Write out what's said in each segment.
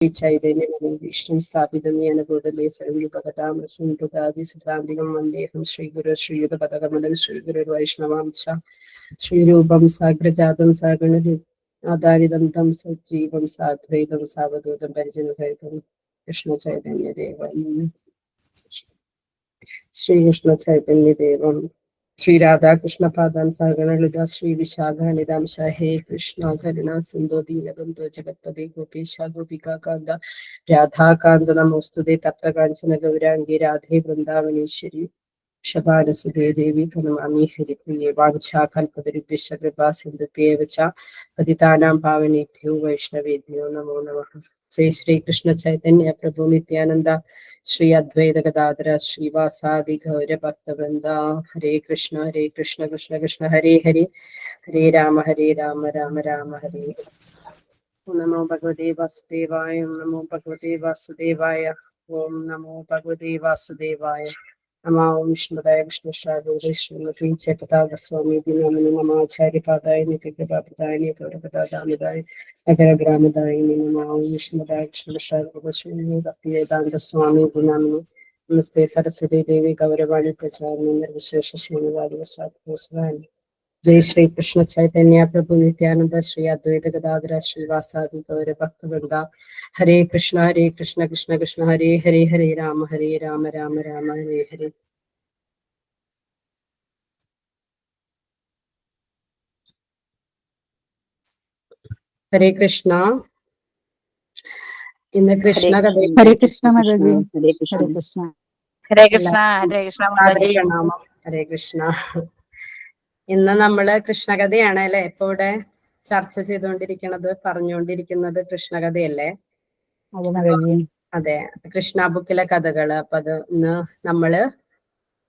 ചൈതന്യം സ്ഥാപിതം യേന ഭൂതലേ സ്വയം ദദാതി സുതാന്തികം വന്ദേഹം ശ്രീഗുരു ശ്രീയുതപദകമലം ശ്രീഗുരു വൈഷ്ണവാംശ ശ്രീരൂപം സാഗ്രജാതം സാഗണ ആധാരിതം തം സജ്ജീവം സാദ്വൈതം സാവധൂതം പരിജന സഹിതം കൃഷ്ണ ചൈതന്യദേവം ശ്രീകൃഷ്ണ ചൈതന്യദേവം ശ്രീ രാധാകൃഷ്ണ പാദാൻ സഹഗണ ശ്രീ വിശാഖാനിതാംശ ഹേ കൃഷ്ണ കരുണ സിന്ധു ദീനബന്ധു ജഗത്പതി ഗോപീശ ഗോപികാ കാന്ത രാധാകാന്ത നമോസ്തുതേ തപ്തകാഞ്ചന ഗൗരാംഗി രാധേ വൃന്ദാവനേശ്വരി ശബാനസുതേ ദേവി പ്രണമാമി ഹരിപ്രിയേ വാഞ്ചാകൽപതരുഭ്യശ്ച കൃപാ സിന്ധുഭ്യേവ ച പതിതാനാം പാവനേഭ്യോ വൈഷ്ണവേഭ്യോ നമോ നമഃ. ജയ ശ്രീകൃഷ്ണ ചൈതന്യ പ്രഭു നിത്യാനന്ദ ശ്രീ അദ്വൈത ഗദാധര ശ്രീവാസാദി ഗൗര ഭക്തവൃന്ദ. ഹരേ കൃഷ്ണ കൃഷ്ണ കൃഷ്ണ ഹരേ ഹരേ ഹരേ രാമ രാമ രാമ ഹരേ. നമോ ഭഗവതേ വാസുദേവായ. നമോ ഭഗവതേ വാസുദേവായ. ഓം നമോ ഭഗവതേ വാസുദേവായ. നമോ വിഷ്ണുദായ കൃഷ്ണശ്രാദോദയ ശ്രീമതി ചേതതാസ്വാമി ദിനാമിനി നമാചാര്യപാദായ നിത്യകൃപാപദായ ഗൗരവദാദാമിതായ നഗരഗ്രാമദായ നമോ വിഷ്ണുദായ കൃഷ്ണശ്രാദോദയ ശ്രീമതി ഭക്തിവേദാന്ത സ്വാമി ദിനാമിനി നമസ്തേ സരസ്വതി ദേവി ഗൗരവാണി പ്രചാരണി നിർവിശേഷ ശ്രീനിവാരി വശാദി. ജയ ശ്രീ കൃഷ്ണ ചൈതന്യ പ്രഭു നിത്യാനന്ദ ശ്രീ അദ്വൈത ഗദാധര ശ്രീവാസാദി ഗൗര ഭക്തവൃന്ദ. ഹരേ കൃഷ്ണ കൃഷ്ണ കൃഷ്ണ ഹരേ ഹരേ ഹരേ രാമ രാമ രാമ ഹരേ ഹരേ. ഹരേ കൃഷ്ണ. ഇന്ന് കൃഷ്ണ കഥ. ഹരേ കൃഷ്ണ മാതാജി. ഹരേ കൃഷ്ണ. ഹരേ കൃഷ്ണ. ഹരേ കൃഷ്ണ മാതാജി. പ്രണാമം. ഹരേ കൃഷ്ണ. ഇന്ന് നമ്മള് കൃഷ്ണകഥയാണ് അല്ലെ ഇപ്പൊ ഇവിടെ ചർച്ച ചെയ്തുകൊണ്ടിരിക്കുന്നത്, പറഞ്ഞുകൊണ്ടിരിക്കുന്നത് കൃഷ്ണകഥയല്ലേ? അതെ, കൃഷ്ണ ബുക്കിലെ കഥകള്. അപ്പൊ അത് ഇന്ന് നമ്മള്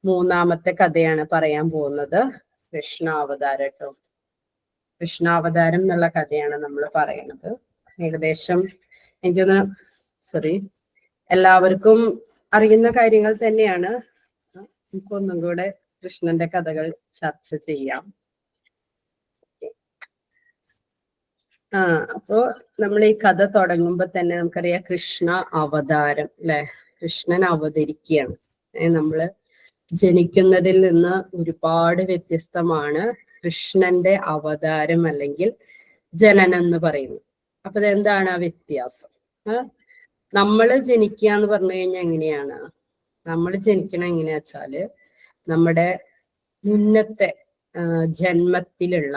3ാമത്തെ കഥയാണ് പറയാൻ പോകുന്നത്. കൃഷ്ണാവതാരം കേട്ടോ. കൃഷ്ണാവതാരം എന്നുള്ള കഥയാണ് നമ്മൾ പറയുന്നത്. ഏകദേശം എല്ലാവർക്കും അറിയുന്ന കാര്യങ്ങൾ തന്നെയാണ്. നമുക്കൊന്നും കൂടെ കൃഷ്ണന്റെ കഥകൾ ചർച്ച ചെയ്യാം. അപ്പോ നമ്മൾ ഈ കഥ തുടങ്ങുമ്പോ തന്നെ നമുക്കറിയാം കൃഷ്ണ അവതാരം അല്ലെ. കൃഷ്ണൻ അവതരിക്കുകയാണ്. നമ്മള് ജനിക്കുന്നതിൽ നിന്ന് ഒരുപാട് വ്യത്യസ്തമാണ് കൃഷ്ണന്റെ അവതാരം അല്ലെങ്കിൽ ജനനം എന്ന് പറയുന്നത്. അപ്പൊ ഇതെന്താണ് ആ വ്യത്യാസം? നമ്മള് ജനിക്കുക എന്ന് പറഞ്ഞു കഴിഞ്ഞാൽ എങ്ങനെയാണ്? നമ്മൾ ജനിക്കണം എങ്ങനെയാ വെച്ചാല് നമ്മുടെ മുന്നത്തെ ജന്മത്തിലുള്ള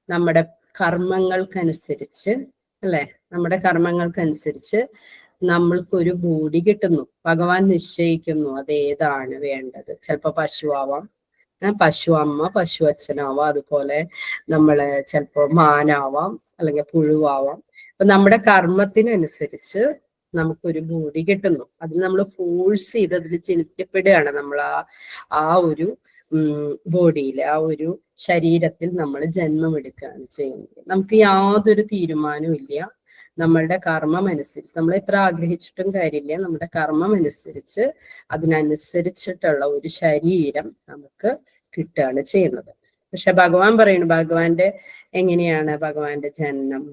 നമ്മുടെ കർമ്മങ്ങൾക്കനുസരിച്ച് അല്ലെ, നമ്മുടെ കർമ്മങ്ങൾക്കനുസരിച്ച് നമ്മൾക്കൊരു ബോഡി കിട്ടുന്നു. ഭഗവാൻ നിശ്ചയിക്കുന്നു അതേതാണ് വേണ്ടത്. ചിലപ്പോ പശുവാവാം, പശു അമ്മ, പശു അച്ഛനാവാം. അതുപോലെ നമ്മള് ചിലപ്പോ മാനാവാം, അല്ലെങ്കിൽ പുഴുവാവാം. അപ്പൊ നമ്മുടെ കർമ്മത്തിനനുസരിച്ച് നമുക്കൊരു ബോഡി കിട്ടുന്നു. അതിൽ നമ്മൾ ഫോഴ്സ് ചെയ്ത് അതിൽ ജനിക്കപ്പെടുകയാണ്. നമ്മൾ ആ ഒരു ബോഡിയിൽ, ആ ഒരു ശരീരത്തിൽ നമ്മൾ ജന്മമെടുക്കുകയാണ് ചെയ്യുന്നത്. നമുക്ക് യാതൊരു തീരുമാനവും ഇല്ല. നമ്മളുടെ കർമ്മം അനുസരിച്ച്, നമ്മൾ എത്ര ആഗ്രഹിച്ചിട്ടും കാര്യമില്ല, നമ്മുടെ കർമ്മം അനുസരിച്ച് അതിനനുസരിച്ചിട്ടുള്ള ഒരു ശരീരം നമുക്ക് കിട്ടുകയാണ് ചെയ്യുന്നത്. പക്ഷെ ഭഗവാൻ പറയുന്നു, ഭഗവാന്റെ എങ്ങനെയാണ് ഭഗവാന്റെ ജന്മം?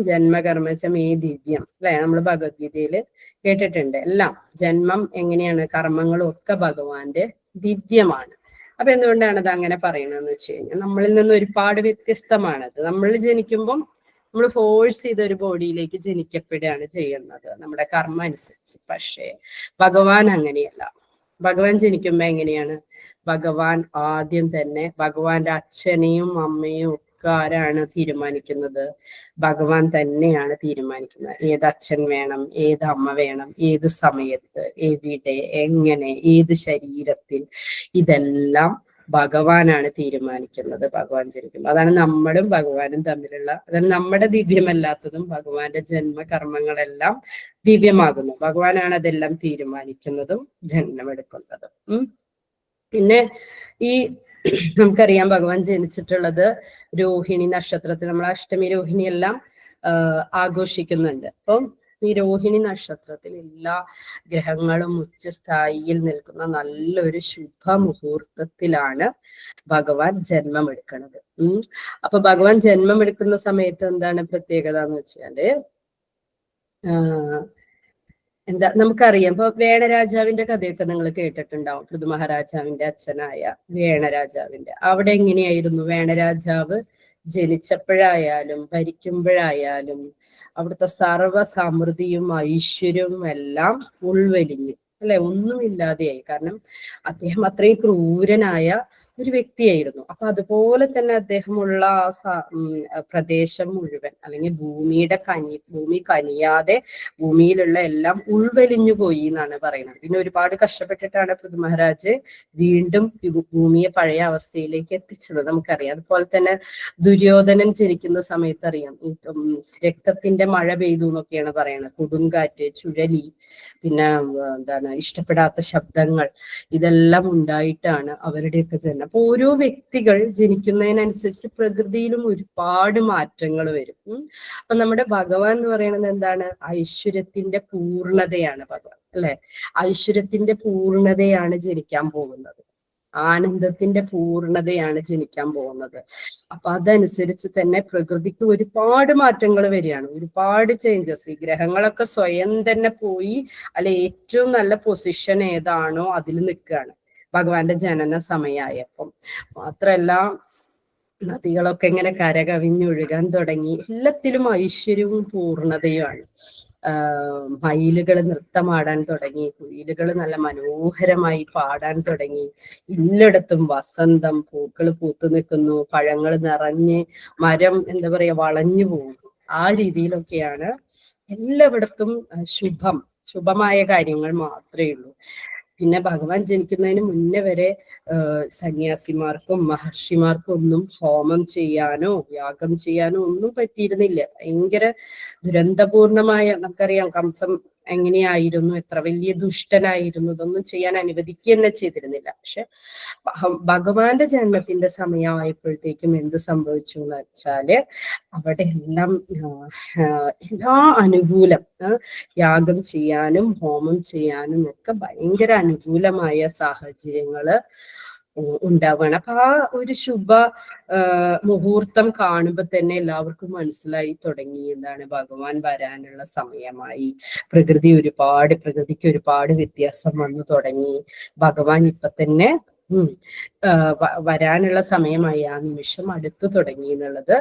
ജന്മകർമ്മ മേ ദിവ്യം അല്ലെ, നമ്മൾ ഭഗവത്ഗീതയില് കേട്ടിട്ടുണ്ട്. എല്ലാം ജന്മം എങ്ങനെയാണ്, കർമ്മങ്ങളും ഒക്കെ ഭഗവാന്റെ ദിവ്യമാണ്. അപ്പൊ എന്തുകൊണ്ടാണ് അത് അങ്ങനെ പറയണതെന്ന് വെച്ച് കഴിഞ്ഞാൽ നമ്മളിൽ നിന്ന് ഒരുപാട് വ്യത്യസ്തമാണത്. നമ്മൾ ജനിക്കുമ്പം നമ്മൾ ഫോഴ്സ് ചെയ്ത ഒരു ബോഡിയിലേക്ക് ജനിക്കപ്പെടുകയാണ് ചെയ്യുന്നത് നമ്മുടെ കർമ്മം അനുസരിച്ച്. പക്ഷേ ഭഗവാൻ അങ്ങനെയല്ല. ഭഗവാൻ ജനിക്കുമ്പോ എങ്ങനെയാണ്? ഭഗവാൻ ആദ്യം തന്നെ ഭഗവാന്റെ അച്ഛനെയും അമ്മയും ഒക്കെ ആരാണ് തീരുമാനിക്കുന്നത്? ഭഗവാൻ തന്നെയാണ് തീരുമാനിക്കുന്നത്. ഏത് അച്ഛൻ വേണം, ഏത് അമ്മ വേണം, ഏത് സമയത്ത്, എവിടെ, എങ്ങനെ, ഏത് ശരീരത്തിൽ, ഇതെല്ലാം ഭഗവാനാണ് തീരുമാനിക്കുന്നത്. ഭഗവാൻ ജനിക്കുമ്പോൾ അതാണ് നമ്മളും ഭഗവാനും തമ്മിലുള്ള, അതാണ് നമ്മുടെ ദിവ്യമല്ലാത്തതും ഭഗവാന്റെ ജന്മകർമ്മങ്ങളെല്ലാം ദിവ്യമാകുന്നു. ഭഗവാനാണ് അതെല്ലാം തീരുമാനിക്കുന്നതും ജന്മമെടുക്കുന്നതും. പിന്നെ ഈ നമുക്കറിയാം ഭഗവാൻ ജനിച്ചിട്ടുള്ളത് രോഹിണി നക്ഷത്രത്തിൽ. നമ്മൾ അഷ്ടമി രോഹിണി എല്ലാം ആഘോഷിക്കുന്നുണ്ട്. അപ്പം ഈ രോഹിണി നക്ഷത്രത്തിൽ എല്ലാ ഗ്രഹങ്ങളും ഉച്ചസ്ഥായിയിൽ നിൽക്കുന്ന നല്ലൊരു ശുഭമുഹൂർത്തത്തിലാണ് ഭഗവാൻ ജന്മമെടുക്കുന്നത്. അപ്പൊ ഭഗവാൻ ജന്മമെടുക്കുന്ന സമയത്ത് എന്താണ് പ്രത്യേകത എന്ന് വെച്ചാല് എന്താ നമുക്കറിയാം. ഇപ്പൊ വേണരാജാവിന്റെ കഥയൊക്കെ നിങ്ങൾ കേട്ടിട്ടുണ്ടാവും. പൃഥുമഹാരാജാവിന്റെ അച്ഛനായ വേണരാജാവിന്റെ. അവിടെ എങ്ങനെയായിരുന്നു വേണരാജാവ് ജനിച്ചപ്പോഴായാലും ഭരിക്കുമ്പോഴായാലും അവിടുത്തെ സർവ്വ സമൃദ്ധിയും ഐശ്വര്യവും എല്ലാം ഉൾവലിഞ്ഞു, അല്ലെ? ഒന്നുമില്ലാതെയായി. കാരണം അദ്ദേഹം അത്രയും ക്രൂരനായ ഒരു വ്യക്തിയായിരുന്നു. അപ്പൊ അതുപോലെ തന്നെ അദ്ദേഹമുള്ള പ്രദേശം മുഴുവൻ, അല്ലെങ്കിൽ ഭൂമി കനിയാതെ ഭൂമിയിലുള്ള എല്ലാം ഉൾവലിഞ്ഞു പോയി എന്നാണ് പറയുന്നത്. പിന്നെ ഒരുപാട് കഷ്ടപ്പെട്ടിട്ടാണ് പൃഥു മഹാരാജ് വീണ്ടും ഭൂമിയെ പഴയ അവസ്ഥയിലേക്ക് എത്തിച്ചത്, നമുക്കറിയാം. അതുപോലെ തന്നെ ദുര്യോധനൻ ജനിക്കുന്ന സമയത്ത് അറിയാം, ഈ രക്തത്തിന്റെ മഴ പെയ്തു എന്നൊക്കെയാണ് പറയുന്നത്. കൊടുങ്കാറ്റ്, ചുഴലി, പിന്നെ എന്താണ് ഇഷ്ടപ്പെടാത്ത ശബ്ദങ്ങൾ, ഇതെല്ലാം ഉണ്ടായിട്ടാണ് അവരുടെയൊക്കെ ജനനം. അപ്പൊ ഓരോ വ്യക്തികൾ ജനിക്കുന്നതിനനുസരിച്ച് പ്രകൃതിയിലും ഒരുപാട് മാറ്റങ്ങൾ വരും. അപ്പൊ നമ്മുടെ ഭഗവാൻ എന്ന് പറയുന്നത് എന്താണ്? ഐശ്വര്യത്തിന്റെ പൂർണ്ണതയാണ് ഭഗവാൻ, അല്ലെ? ഐശ്വര്യത്തിന്റെ പൂർണ്ണതയാണ് ജനിക്കാൻ പോകുന്നത്, ആനന്ദത്തിന്റെ പൂർണ്ണതയാണ് ജനിക്കാൻ പോകുന്നത്. അപ്പൊ അതനുസരിച്ച് തന്നെ പ്രകൃതിക്ക് ഒരുപാട് മാറ്റങ്ങൾ വരികയാണ്, ഒരുപാട് ചേഞ്ചസ്. ഈ ഗ്രഹങ്ങളൊക്കെ സ്വയം തന്നെ പോയി അല്ലെ ഏറ്റവും നല്ല പൊസിഷൻ ഏതാണോ അതിൽ നിൽക്കുകയാണ് ഭഗവാന്റെ ജനന സമയമായപ്പം. മാത്രല്ല നദികളൊക്കെ ഇങ്ങനെ കരകവിഞ്ഞൊഴുകാൻ തുടങ്ങി. എല്ലാത്തിലും ഐശ്വര്യവും പൂർണ്ണതയുമാണ്. മയിലുകൾ നൃത്തമാടാൻ തുടങ്ങി, കുയിലുകൾ നല്ല മനോഹരമായി പാടാൻ തുടങ്ങി. എല്ലായിടത്തും വസന്തം, പൂക്കൾ പൂത്തു നിൽക്കുന്നു, പഴങ്ങൾ നിറഞ്ഞ് മരം എന്താ പറയാ വളഞ്ഞു പോകും. ആ രീതിയിലൊക്കെയാണ് എല്ലായിടത്തും ശുഭമായ കാര്യങ്ങൾ മാത്രമേ ഉള്ളൂ. പിന്നെ ഭഗവാൻ ജനിക്കുന്നതിന് മുന്നേ വരെ സന്യാസിമാർക്കും മഹർഷിമാർക്കും ഒന്നും ഹോമം ചെയ്യാനോ യാഗം ചെയ്യാനോ ഒന്നും പറ്റിയിരുന്നില്ല. ഭയങ്കര ദുരന്തപൂർണമായ, നമുക്കറിയാം കംസം എങ്ങനെയായിരുന്നു, എത്ര വലിയ ദുഷ്ടനായിരുന്നു. ഇതൊന്നും ചെയ്യാൻ അനുവദിക്കുക തന്നെ ചെയ്തിരുന്നില്ല. പക്ഷെ ഭഗവാന്റെ ജന്മത്തിന്റെ സമയമായപ്പോഴത്തേക്കും എന്ത് സംഭവിച്ചു എന്ന് വെച്ചാല് അവിടെ എല്ലാം എല്ലാ അനുകൂലം, യാഗം ചെയ്യാനും ഹോമം ചെയ്യാനും ഒക്കെ ഭയങ്കര അനുകൂലമായ സാഹചര്യങ്ങള് ഉണ്ടാവുകയാണ്. അപ്പൊ ആ ഒരു ശുഭ മുഹൂർത്തം കാണുമ്പോൾ തന്നെ എല്ലാവർക്കും മനസ്സിലായി തുടങ്ങി എന്താണ് ഭഗവാൻ വരാനുള്ള സമയമായി. പ്രകൃതിക്ക് ഒരുപാട് വ്യത്യാസം വന്നു തുടങ്ങി. ഭഗവാൻ ഇപ്പൊ തന്നെ വരാനുള്ള സമയമായി, ആ നിമിഷം അടുത്തു തുടങ്ങി എന്നുള്ളത്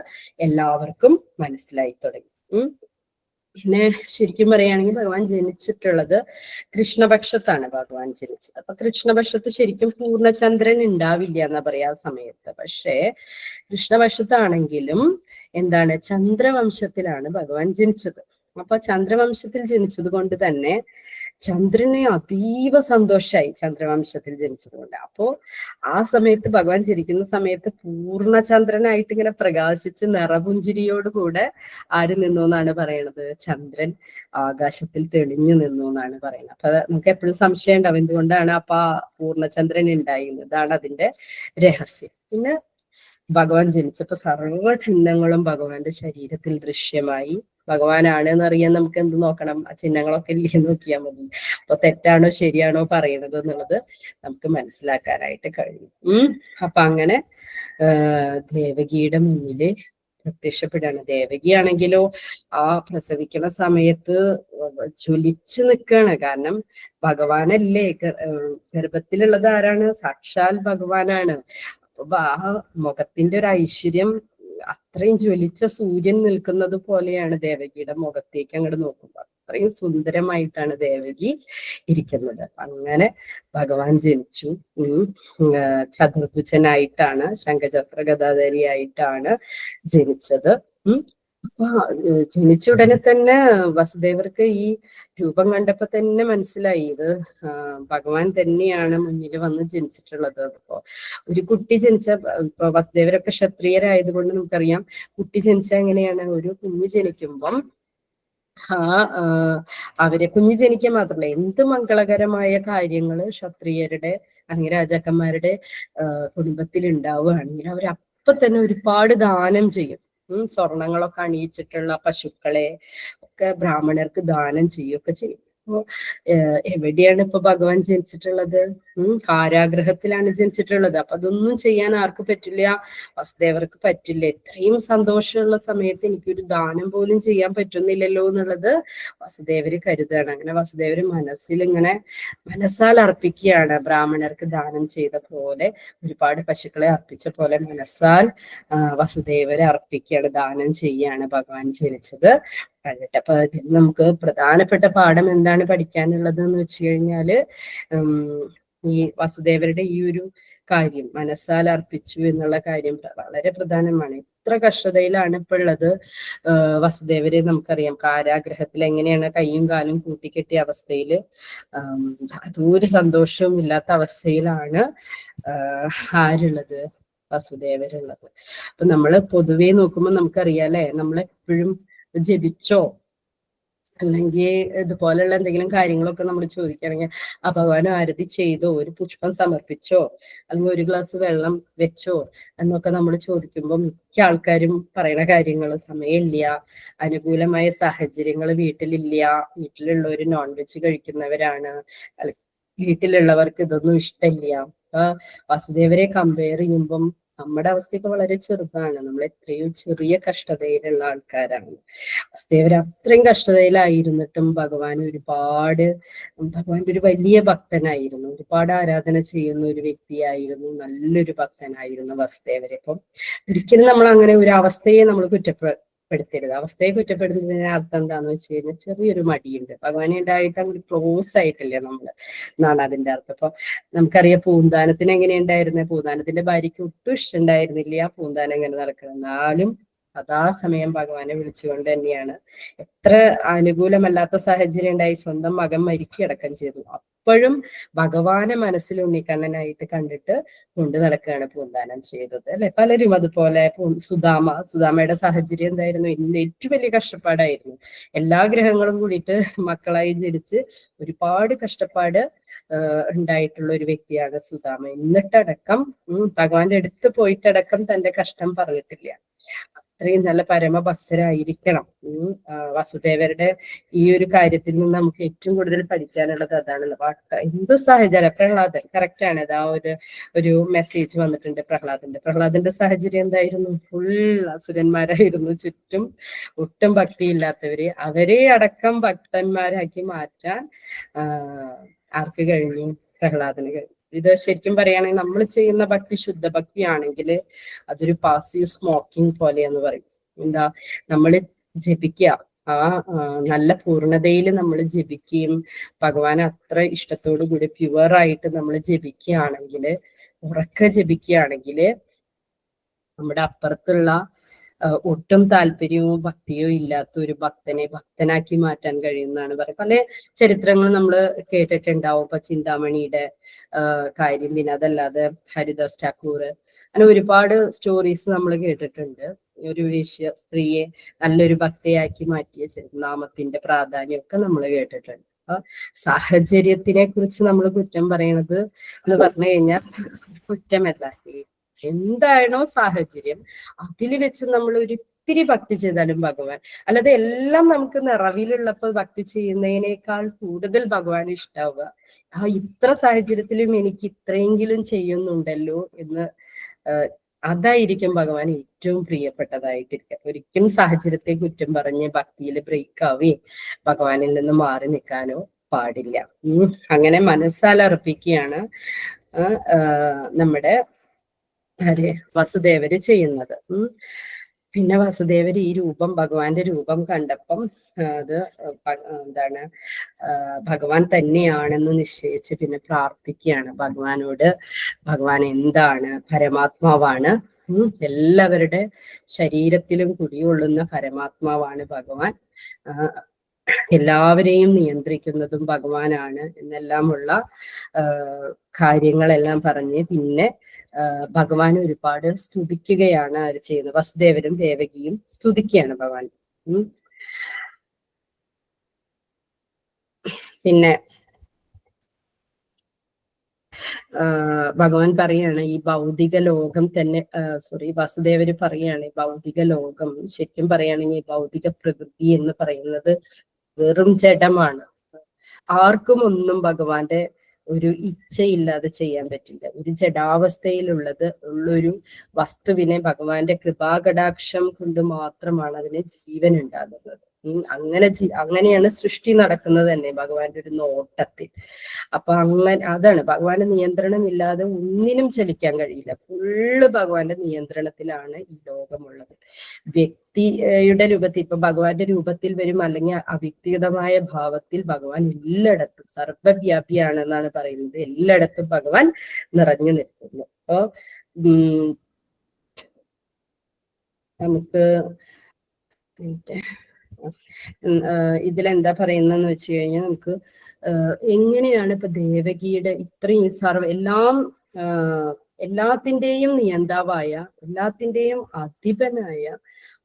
എല്ലാവർക്കും മനസ്സിലായി തുടങ്ങി. പിന്നെ ശരിക്കും പറയുകയാണെങ്കിൽ ഭഗവാൻ ജനിച്ചിട്ടുള്ളത് കൃഷ്ണപക്ഷത്താണ് ഭഗവാൻ ജനിച്ചത്. അപ്പൊ കൃഷ്ണപക്ഷത്ത് ശരിക്കും പൂർണ്ണചന്ദ്രൻ ഉണ്ടാവില്ല എന്നാ പറയാ ആ സമയത്ത്. പക്ഷേ കൃഷ്ണപക്ഷത്താണെങ്കിലും എന്താണ് ചന്ദ്രവംശത്തിലാണ് ഭഗവാൻ ജനിച്ചത്. അപ്പൊ ചന്ദ്രവംശത്തിൽ ജനിച്ചത് കൊണ്ട് തന്നെ ചന്ദ്രന് അതീവ സന്തോഷമായി ചന്ദ്രവംശത്തിൽ ജനിച്ചത് കൊണ്ട്. അപ്പോ ആ സമയത്ത് ഭഗവാൻ ജനിക്കുന്ന സമയത്ത് പൂർണ്ണചന്ദ്രനായിട്ട് ഇങ്ങനെ പ്രകാശിച്ച് നിറപുഞ്ചിരിയോടുകൂടെ ആര് നിന്നു എന്നാണ് പറയണത്? ചന്ദ്രൻ ആകാശത്തിൽ തെളിഞ്ഞു നിന്നു എന്നാണ് പറയുന്നത്. അപ്പൊ നമുക്ക് എപ്പോഴും സംശയം ഉണ്ടാവും എന്തുകൊണ്ടാണ് അപ്പൊ പൂർണ്ണചന്ദ്രൻ ഉണ്ടായിരുന്നത്. ഇതാണ് അതിന്റെ രഹസ്യം. പിന്നെ ഭഗവാൻ ജനിച്ചപ്പോ സർവ്വ ചിഹ്നങ്ങളും ഭഗവാന്റെ ശരീരത്തിൽ ദൃശ്യമായി. ഭഗവാനാണ് എന്നറിയാൻ നമുക്ക് എന്ത് നോക്കണം? ആ ചിഹ്നങ്ങളൊക്കെ ഇല്ലേ നോക്കിയാൽ മതി. അപ്പൊ തെറ്റാണോ ശരിയാണോ പറയണത് എന്നുള്ളത് നമുക്ക് മനസ്സിലാക്കാനായിട്ട് കഴിയും. അപ്പൊ അങ്ങനെ ദേവകിയുടെ മുന്നില് പ്രത്യക്ഷപ്പെടുകയാണ്. ദേവകിയാണെങ്കിലോ ആ പ്രസവിക്കുന്ന സമയത്ത് ജ്വലിച്ചു നിൽക്കുകയാണ്. കാരണം ഭഗവാനല്ലേ, ഗർഭത്തിലുള്ളത് ആരാണ്? സാക്ഷാൽ ഭഗവാനാണ്. അപ്പൊ ആ മുഖത്തിന്റെ ഒരു ഐശ്വര്യം അത്രയും ജ്വലിച്ച സൂര്യൻ നിൽക്കുന്നത് പോലെയാണ് ദേവകിയുടെ മുഖത്തേക്ക് അങ്ങോട്ട് നോക്കുമ്പോൾ. അത്രയും സുന്ദരമായിട്ടാണ് ദേവകി ഇരിക്കുന്നത്. അങ്ങനെ ഭഗവാൻ ജനിച്ചു. ചതുർഭുജനായിട്ടാണ്, ശംഖചക്ര ഗദാധാരിയായിട്ടാണ് ജനിച്ചത്. അപ്പൊ ജനിച്ച ഉടനെ തന്നെ വസുദേവർക്ക് ഈ രൂപം കണ്ടപ്പോ തന്നെ മനസ്സിലായി ഇത് ഭഗവാൻ തന്നെയാണ് മുന്നിൽ വന്ന് ജനിച്ചിട്ടുള്ളത്. അപ്പോ ഒരു കുട്ടി ജനിച്ച, ഇപ്പൊ വസുദേവരൊക്കെ ക്ഷത്രിയരായതുകൊണ്ട് നമുക്കറിയാം കുട്ടി ജനിച്ച എങ്ങനെയാണ്? ഒരു കുഞ്ഞ് ജനിക്കുമ്പം കുഞ്ഞ് ജനിക്കാൻ മാത്രമല്ല എന്ത് മംഗളകരമായ കാര്യങ്ങള് ക്ഷത്രിയരുടെ അല്ലെങ്കിൽ രാജാക്കന്മാരുടെ കുടുംബത്തിൽ ഉണ്ടാവുകയാണെങ്കിൽ അവരപ്പൊ തന്നെ ഒരുപാട് ദാനം ചെയ്യും. സ്വർണങ്ങളൊക്കെ അണിയിച്ചിട്ടുള്ള പശുക്കളെ ഒക്കെ ബ്രാഹ്മണർക്ക് ദാനം ചെയ്യുകയൊക്കെ ചെയ്യും. അപ്പോ എവിടെയാണ് ഇപ്പൊ ഭഗവാൻ ജനിച്ചിട്ടുള്ളത്? കാരാഗ്രഹത്തിലാണ് ജനിച്ചിട്ടുള്ളത്. അപ്പൊ അതൊന്നും ചെയ്യാൻ ആർക്ക് പറ്റില്ല? വസുദേവർക്ക് പറ്റില്ല. ഇത്രയും സന്തോഷമുള്ള സമയത്ത് എനിക്കൊരു ദാനം പോലും ചെയ്യാൻ പറ്റുന്നില്ലല്ലോ എന്നുള്ളത് വസുദേവര് കരുതാണ്. അങ്ങനെ വസുദേവര് മനസ്സാൽ അർപ്പിക്കുകയാണ്. ബ്രാഹ്മണർക്ക് ദാനം ചെയ്ത പോലെ, ഒരുപാട് പശുക്കളെ അർപ്പിച്ച പോലെ മനസ്സാൽ വസുദേവരെ അർപ്പിക്കുകയാണ്, ദാനം ചെയ്യാണ് ഭഗവാൻ ജനിച്ചത് കണ്ടിട്ട്. അപ്പൊ ഇതിൽ നമുക്ക് പ്രധാനപ്പെട്ട പാഠം എന്താണ് പഠിക്കാനുള്ളത് എന്ന് വെച്ച് കഴിഞ്ഞാല്, ഈ വസുദേവരുടെ ഈ ഒരു കാര്യം, മനസ്സാൽ അർപ്പിച്ചു എന്നുള്ള കാര്യം വളരെ പ്രധാനമാണ്. എത്ര കഷ്ടതയിലാണ് ഇപ്പൊ ഉള്ളത് വസുദേവരെ. നമുക്കറിയാം, കാരാഗ്രഹത്തിൽ എങ്ങനെയാണ് കൈയും കാലും കൂട്ടിക്കെട്ടിയ അവസ്ഥയില്, യാതൊരു സന്തോഷവും ഇല്ലാത്ത അവസ്ഥയിലാണ് ആരുള്ളത്? വസുദേവരുള്ളത്. അപ്പൊ നമ്മള് പൊതുവെ നോക്കുമ്പോൾ നമുക്കറിയാലേ, നമ്മളെപ്പോഴും ജപിച്ചോ അല്ലെങ്കിൽ ഇതുപോലെയുള്ള എന്തെങ്കിലും കാര്യങ്ങളൊക്കെ നമ്മൾ ചോദിക്കുകയാണെങ്കിൽ ആ ഭഗവാൻ ആരതി ചെയ്തോ, ഒരു പുഷ്പം സമർപ്പിച്ചോ, അല്ലെങ്കിൽ ഒരു ഗ്ലാസ് വെള്ളം വെച്ചോ എന്നൊക്കെ നമ്മൾ ചോദിക്കുമ്പോൾ മിക്ക ആൾക്കാരും പറയുന്ന കാര്യങ്ങൾ സമയമില്ല, അനുകൂലമായ സാഹചര്യങ്ങൾ വീട്ടിലില്ല, വീട്ടിലുള്ളവർ നോൺ വെജ് കഴിക്കുന്നവരാണ്, വീട്ടിലുള്ളവർക്ക് ഇതൊന്നും ഇഷ്ടമില്ല. അപ്പൊ വസുദേവരെ കമ്പയർ ചെയ്യുമ്പം നമ്മുടെ അവസ്ഥയൊക്കെ വളരെ ചെറുതാണ്. നമ്മൾ എത്രയോ ചെറിയ കഷ്ടതയിലുള്ള ആൾക്കാരാണ്. വസുദേവർ അത്രയും കഷ്ടതയിലായിരുന്നിട്ടും ഭഗവാന്റെ ഒരു വലിയ ഭക്തനായിരുന്നു, ഒരുപാട് ആരാധന ചെയ്യുന്ന ഒരു വ്യക്തിയായിരുന്നു, നല്ലൊരു ഭക്തനായിരുന്നു വസുദേവര്. അപ്പം ഒരിക്കലും നമ്മൾ അങ്ങനെ ഒരു അവസ്ഥയെ നമ്മൾ കുറ്റപ്പെടുത്തരുത്. അവസ്ഥയെ കുറ്റപ്പെടുത്തുന്നതിന് അർത്ഥം എന്താന്ന് വെച്ച് കഴിഞ്ഞാൽ ചെറിയൊരു മടിയുണ്ട്, ഭഗവാനെ ഉണ്ടായിട്ട് അങ്ങോട്ട് ക്ലോസ് ആയിട്ടില്ല നമ്മള് എന്നാണ് അതിന്റെ അർത്ഥം. അപ്പൊ നമുക്കറിയാം പൂന്താനത്തിന് എങ്ങനെയുണ്ടായിരുന്നത്, പൂന്താനത്തിന്റെ ഭാര്യയ്ക്ക് ഒട്ടും ഇഷ്ടമുണ്ടായിരുന്നില്ല ആ പൂന്താനം എങ്ങനെ നടക്കണം. എന്നാലും സദാസമയം ഭഗവാനെ വിളിച്ചുകൊണ്ട് തന്നെയാണ്, എത്ര അനുകൂലമല്ലാത്ത സാഹചര്യം ഉണ്ടായി, സ്വന്തം മകൻ മരിക്കടക്കം ചെയ്തു, അപ്പോഴും ഭഗവാനെ മനസ്സിൽ ഉണ്ണിക്കണ്ണനായിട്ട് കണ്ടിട്ട് കൊണ്ടു നടക്കുകയാണ് പൂന്താനം ചെയ്തത് അല്ലെ. പലരും അതുപോലെ, സുദാമയുടെ സാഹചര്യം എന്തായിരുന്നു? ഏറ്റവും വലിയ കഷ്ടപ്പാടായിരുന്നു. എല്ലാ ഗ്രഹങ്ങളും കൂടിയിട്ട് മക്കളായി ജനിച്ച് ഒരുപാട് കഷ്ടപ്പാട് ഉണ്ടായിട്ടുള്ള ഒരു വ്യക്തിയാണ് സുദാമ. എന്നിട്ടടക്കം ഭഗവാന്റെ അടുത്ത് പോയിട്ടടക്കം തന്റെ കഷ്ടം പറഞ്ഞിട്ടില്ല. അത്രയും നല്ല പരമഭക്തരായിരിക്കണം. വസുദേവരുടെ ഈ ഒരു കാര്യത്തിൽ നിന്ന് നമുക്ക് ഏറ്റവും കൂടുതൽ പഠിക്കാനുള്ളത് അതാണല്ലോ. എന്ത് സാഹചര്യം, പ്രഹ്ലാദൻ കറക്റ്റാണ്. ആ ഒരു മെസ്സേജ് വന്നിട്ടുണ്ട് പ്രഹ്ലാദന്റെ സാഹചര്യം എന്തായിരുന്നു? ഫുൾ അസുരന്മാരായിരുന്നു ചുറ്റും, ഒട്ടും ഭക്തിയില്ലാത്തവര്. അവരെ അടക്കം ഭക്തന്മാരാക്കി മാറ്റാൻ ആർക്ക് കഴിഞ്ഞു? പ്രഹ്ലാദന് കഴിഞ്ഞു. ഇത് ശരിക്കും പറയുകയാണെങ്കിൽ നമ്മൾ ചെയ്യുന്ന ഭക്തി ശുദ്ധ ഭക്തിയാണെങ്കിൽ അതൊരു പാസീവ് സ്മോക്കിംഗ് പോലെയെന്ന് പറയും. എന്താ, നമ്മൾ ജപിക്കുക, ആ നല്ല പൂർണ്ണതയിൽ നമ്മൾ ജപിക്കുകയും ഭഗവാൻ അത്ര ഇഷ്ടത്തോടു കൂടി പ്യുവറായിട്ട് നമ്മൾ ജപിക്കുകയാണെങ്കിൽ, ഉറക്കെ ജപിക്കുകയാണെങ്കിൽ, നമ്മുടെ അപ്പുറത്തുള്ള ഒട്ടും താല്പര്യവും ഭക്തിയോ ഇല്ലാത്ത ഒരു ഭക്തനെ ഭക്തനാക്കി മാറ്റാൻ കഴിയുന്നതാണ് പറയുന്നത്. പല ചരിത്രങ്ങളും നമ്മൾ കേട്ടിട്ടുണ്ടാവും. ഇപ്പൊ ചിന്താമണിയുടെ കാര്യം, പിന്നെ അതല്ലാതെ ഹരിദാസ് ഠാക്കൂർ, അങ്ങനെ ഒരുപാട് സ്റ്റോറീസ് നമ്മൾ കേട്ടിട്ടുണ്ട്. ഒരു വേശ്യ സ്ത്രീയെ നല്ലൊരു ഭക്തയാക്കി മാറ്റിയ നാമത്തിന്റെ പ്രാധാന്യമൊക്കെ നമ്മൾ കേട്ടിട്ടുണ്ട്. അപ്പൊ സാഹചര്യത്തിനെ കുറിച്ച് നമ്മൾ കുറ്റം പറയണത് എന്ന് പറഞ്ഞു കഴിഞ്ഞാൽ കുറ്റമല്ല. എന്താണോ സാഹചര്യം അതിൽ വെച്ച് നമ്മൾ ഒരിത്തിരി ഭക്തി ചെയ്താലും ഭഗവാൻ, അല്ലാതെ എല്ലാം നമുക്ക് നിറവിലുള്ളപ്പോൾ ഭക്തി ചെയ്യുന്നതിനേക്കാൾ കൂടുതൽ ഭഗവാൻ ഇഷ്ടാവുക ഇത്ര സാഹചര്യത്തിലും എനിക്ക് ഇത്രയെങ്കിലും ചെയ്യുന്നുണ്ടല്ലോ എന്ന്, അതായിരിക്കും ഭഗവാൻ ഏറ്റവും പ്രിയപ്പെട്ടതായിട്ടിരിക്കുക. ഒരിക്കലും സാഹചര്യത്തെ കുറ്റം പറഞ്ഞ് ഭക്തിയിൽ ബ്രേക്ക് ആവുകയും ഭഗവാനിൽ നിന്ന് മാറി നിൽക്കാനോ പാടില്ല. അങ്ങനെ മനസ്സാൽ അർപ്പിക്കുകയാണ് നമ്മുടെ വസുദേവര് ചെയ്യുന്നത്. പിന്നെ വസുദേവര് ഈ രൂപം, ഭഗവാന്റെ രൂപം കണ്ടപ്പം അത് എന്താണ്, ഭഗവാൻ തന്നെയാണെന്ന് നിശ്ചയിച്ച് പിന്നെ പ്രാർത്ഥിക്കുകയാണ് ഭഗവാനോട്. ഭഗവാൻ എന്താണ്? പരമാത്മാവാണ്. എല്ലാവരുടെ ശരീരത്തിലും കുടികൊള്ളുന്ന പരമാത്മാവാണ് ഭഗവാൻ. എല്ലാവരെയും നിയന്ത്രിക്കുന്നതും ഭഗവാനാണ് എന്നെല്ലാമുള്ള കാര്യങ്ങളെല്ലാം പറഞ്ഞ് പിന്നെ ഭഗവാൻ ഒരുപാട് സ്തുതിക്കുകയാണ് അവർ ചെയ്യുന്നത്. വസുദേവരും ദേവകിയും സ്തുതിക്കുകയാണ് ഭഗവാൻ. പിന്നെ ഭഗവാൻ പറയാണ് ഈ ഭൗതിക ലോകം തന്നെ, വസുദേവര് പറയാണ് ഈ ഭൗതിക ലോകം, ശരിക്കും പറയുകയാണെങ്കിൽ ഭൗതിക പ്രകൃതി എന്ന് പറയുന്നത് വെറും ജഡമാണ്. ആർക്കും ഒന്നും ഭഗവാന്റെ ഒരു ഇച്ഛയില്ലാതെ ചെയ്യാൻ പറ്റില്ല. ഒരു ഉള്ളൊരു വസ്തുവിനെ ഭഗവാന്റെ കൃപാകടാക്ഷം കൊണ്ട് മാത്രമാണ് അതിന് ജീവൻ ഉണ്ടാകുന്നത്. അങ്ങനെയാണ് സൃഷ്ടി നടക്കുന്നത് തന്നെ ഭഗവാന്റെ ഒരു നോട്ടത്തിൽ. അപ്പൊ അതാണ് ഭഗവാന്റെ നിയന്ത്രണം ഇല്ലാതെ ഒന്നിനും ചലിക്കാൻ കഴിയില്ല. ഫുള്ള് ഭഗവാന്റെ നിയന്ത്രണത്തിലാണ് ഈ ലോകമുള്ളത്. വ്യക്തിയുടെ രൂപത്തിൽ ഇപ്പൊ ഭഗവാന്റെ രൂപത്തിൽ വരും, അല്ലെങ്കിൽ അവ്യക്തിഗതമായ ഭാവത്തിൽ ഭഗവാൻ എല്ലായിടത്തും സർവവ്യാപിയാണ് എന്നാണ് പറയുന്നത്. എല്ലായിടത്തും ഭഗവാൻ നിറഞ്ഞു നിൽക്കുന്നു. അപ്പോ നമുക്ക് ഇതിലെന്താ പറയുന്നതെന്ന് വെച്ച് കഴിഞ്ഞാൽ, നമുക്ക് എങ്ങനെയാണ് ഇപ്പൊ ദേവകിയുടെ ഇത്രയും എല്ലാത്തിൻ്റെയും നിയന്താവായ, എല്ലാത്തിൻ്റെയും അധിപനായ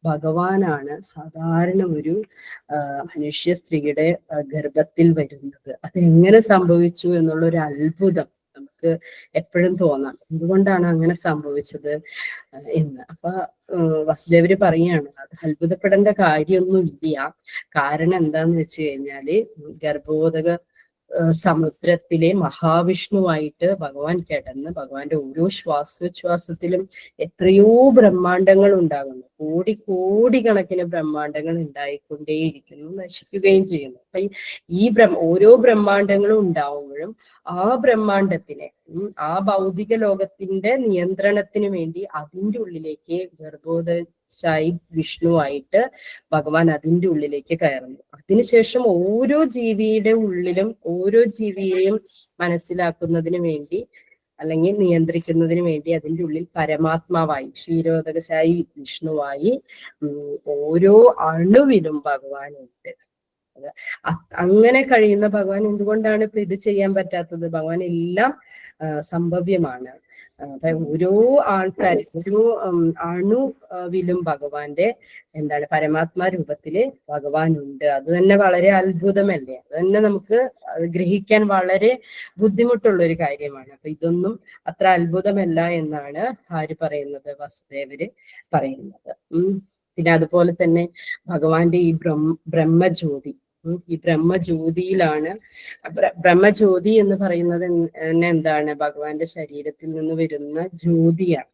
ഭഗവാനാണ് സാധാരണ ഒരു മനുഷ്യ സ്ത്രീയുടെ ഗർഭത്തിൽ വരുന്നത്. അതെങ്ങനെ സംഭവിച്ചു എന്നുള്ള ഒരു അത്ഭുതം നമുക്ക് എപ്പോഴും തോന്നാം. എന്തുകൊണ്ടാണ് അങ്ങനെ സംഭവിച്ചത് എന്ന്. അപ്പൊ വസുദേവര് പറയാണ്, അത് അത്ഭുതപ്പെടേണ്ട കാര്യമൊന്നുമില്ല. കാരണം എന്താന്ന് വെച്ച് കഴിഞ്ഞാല് ഗർഭോദക സമുദ്രത്തിലെ മഹാവിഷ്ണുവായിട്ട് ഭഗവാൻ കിടന്ന് ഭഗവാന്റെ ഓരോ ശ്വാസോച്ഛ്വാസത്തിലും എത്രയോ ബ്രഹ്മാണ്ടങ്ങൾ ഉണ്ടാകുന്നു. കോടിക്കണക്കിന് ബ്രഹ്മാണ്ടങ്ങൾ ഉണ്ടായിക്കൊണ്ടേയിരിക്കുന്നു, നശിക്കുകയും ചെയ്യുന്നു. അപ്പൊ ഈ ഓരോ ബ്രഹ്മാണ്ടങ്ങളും ഉണ്ടാവുമ്പോഴും ആ ബ്രഹ്മാണ്ടത്തിനെ, ആ ഭൗതിക ലോകത്തിന്റെ നിയന്ത്രണത്തിന് വേണ്ടി അതിൻ്റെ ഉള്ളിലേക്ക് ഗർഭോദശായി വിഷ്ണുവായിട്ട് ഭഗവാൻ അതിൻ്റെ ഉള്ളിലേക്ക് കയറുന്നു. അതിനുശേഷം ഓരോ ജീവിയുടെ ഉള്ളിലും ഓരോ ജീവിയെയും മനസ്സിലാക്കുന്നതിന് വേണ്ടി അല്ലെങ്കിൽ നിയന്ത്രിക്കുന്നതിന് വേണ്ടി അതിൻ്റെ ഉള്ളിൽ പരമാത്മാവായി ക്ഷീരോദകശായി വിഷ്ണുവായി ഓരോ അണുവിലും ഭഗവാനുണ്ട്. അങ്ങനെ കഴിയുന്ന ഭഗവാൻ എന്തുകൊണ്ടാണ് ഇപ്പൊ ഇത് ചെയ്യാൻ പറ്റാത്തത്? ഭഗവാൻ എല്ലാം സംഭവ്യമാണ്. ഓരോ ആൾക്കാരും ഓരോ അണുവിലും ഭഗവാന്റെ പരമാത്മാ രൂപത്തില് ഭഗവാൻ ഉണ്ട്. അത് തന്നെ വളരെ അത്ഭുതമല്ലേ? അത് തന്നെ നമുക്ക് ഗ്രഹിക്കാൻ വളരെ ബുദ്ധിമുട്ടുള്ള ഒരു കാര്യമാണ്. അപ്പൊ ഇതൊന്നും അത്ര അത്ഭുതമല്ല എന്നാണ് ആര് പറയുന്നത്? വസുദേവര് പറയുന്നത്. പിന്നെ അതുപോലെ തന്നെ ഭഗവാന്റെ ഈ ബ്രഹ്മജ്യോതി, ഈ ബ്രഹ്മജ്യോതിയിലാണ്, ബ്രഹ്മജ്യോതി എന്ന് പറയുന്നത് എന്താണ്? ഭഗവാന്റെ ശരീരത്തിൽ നിന്ന് വരുന്ന ജ്യോതിയാണ്.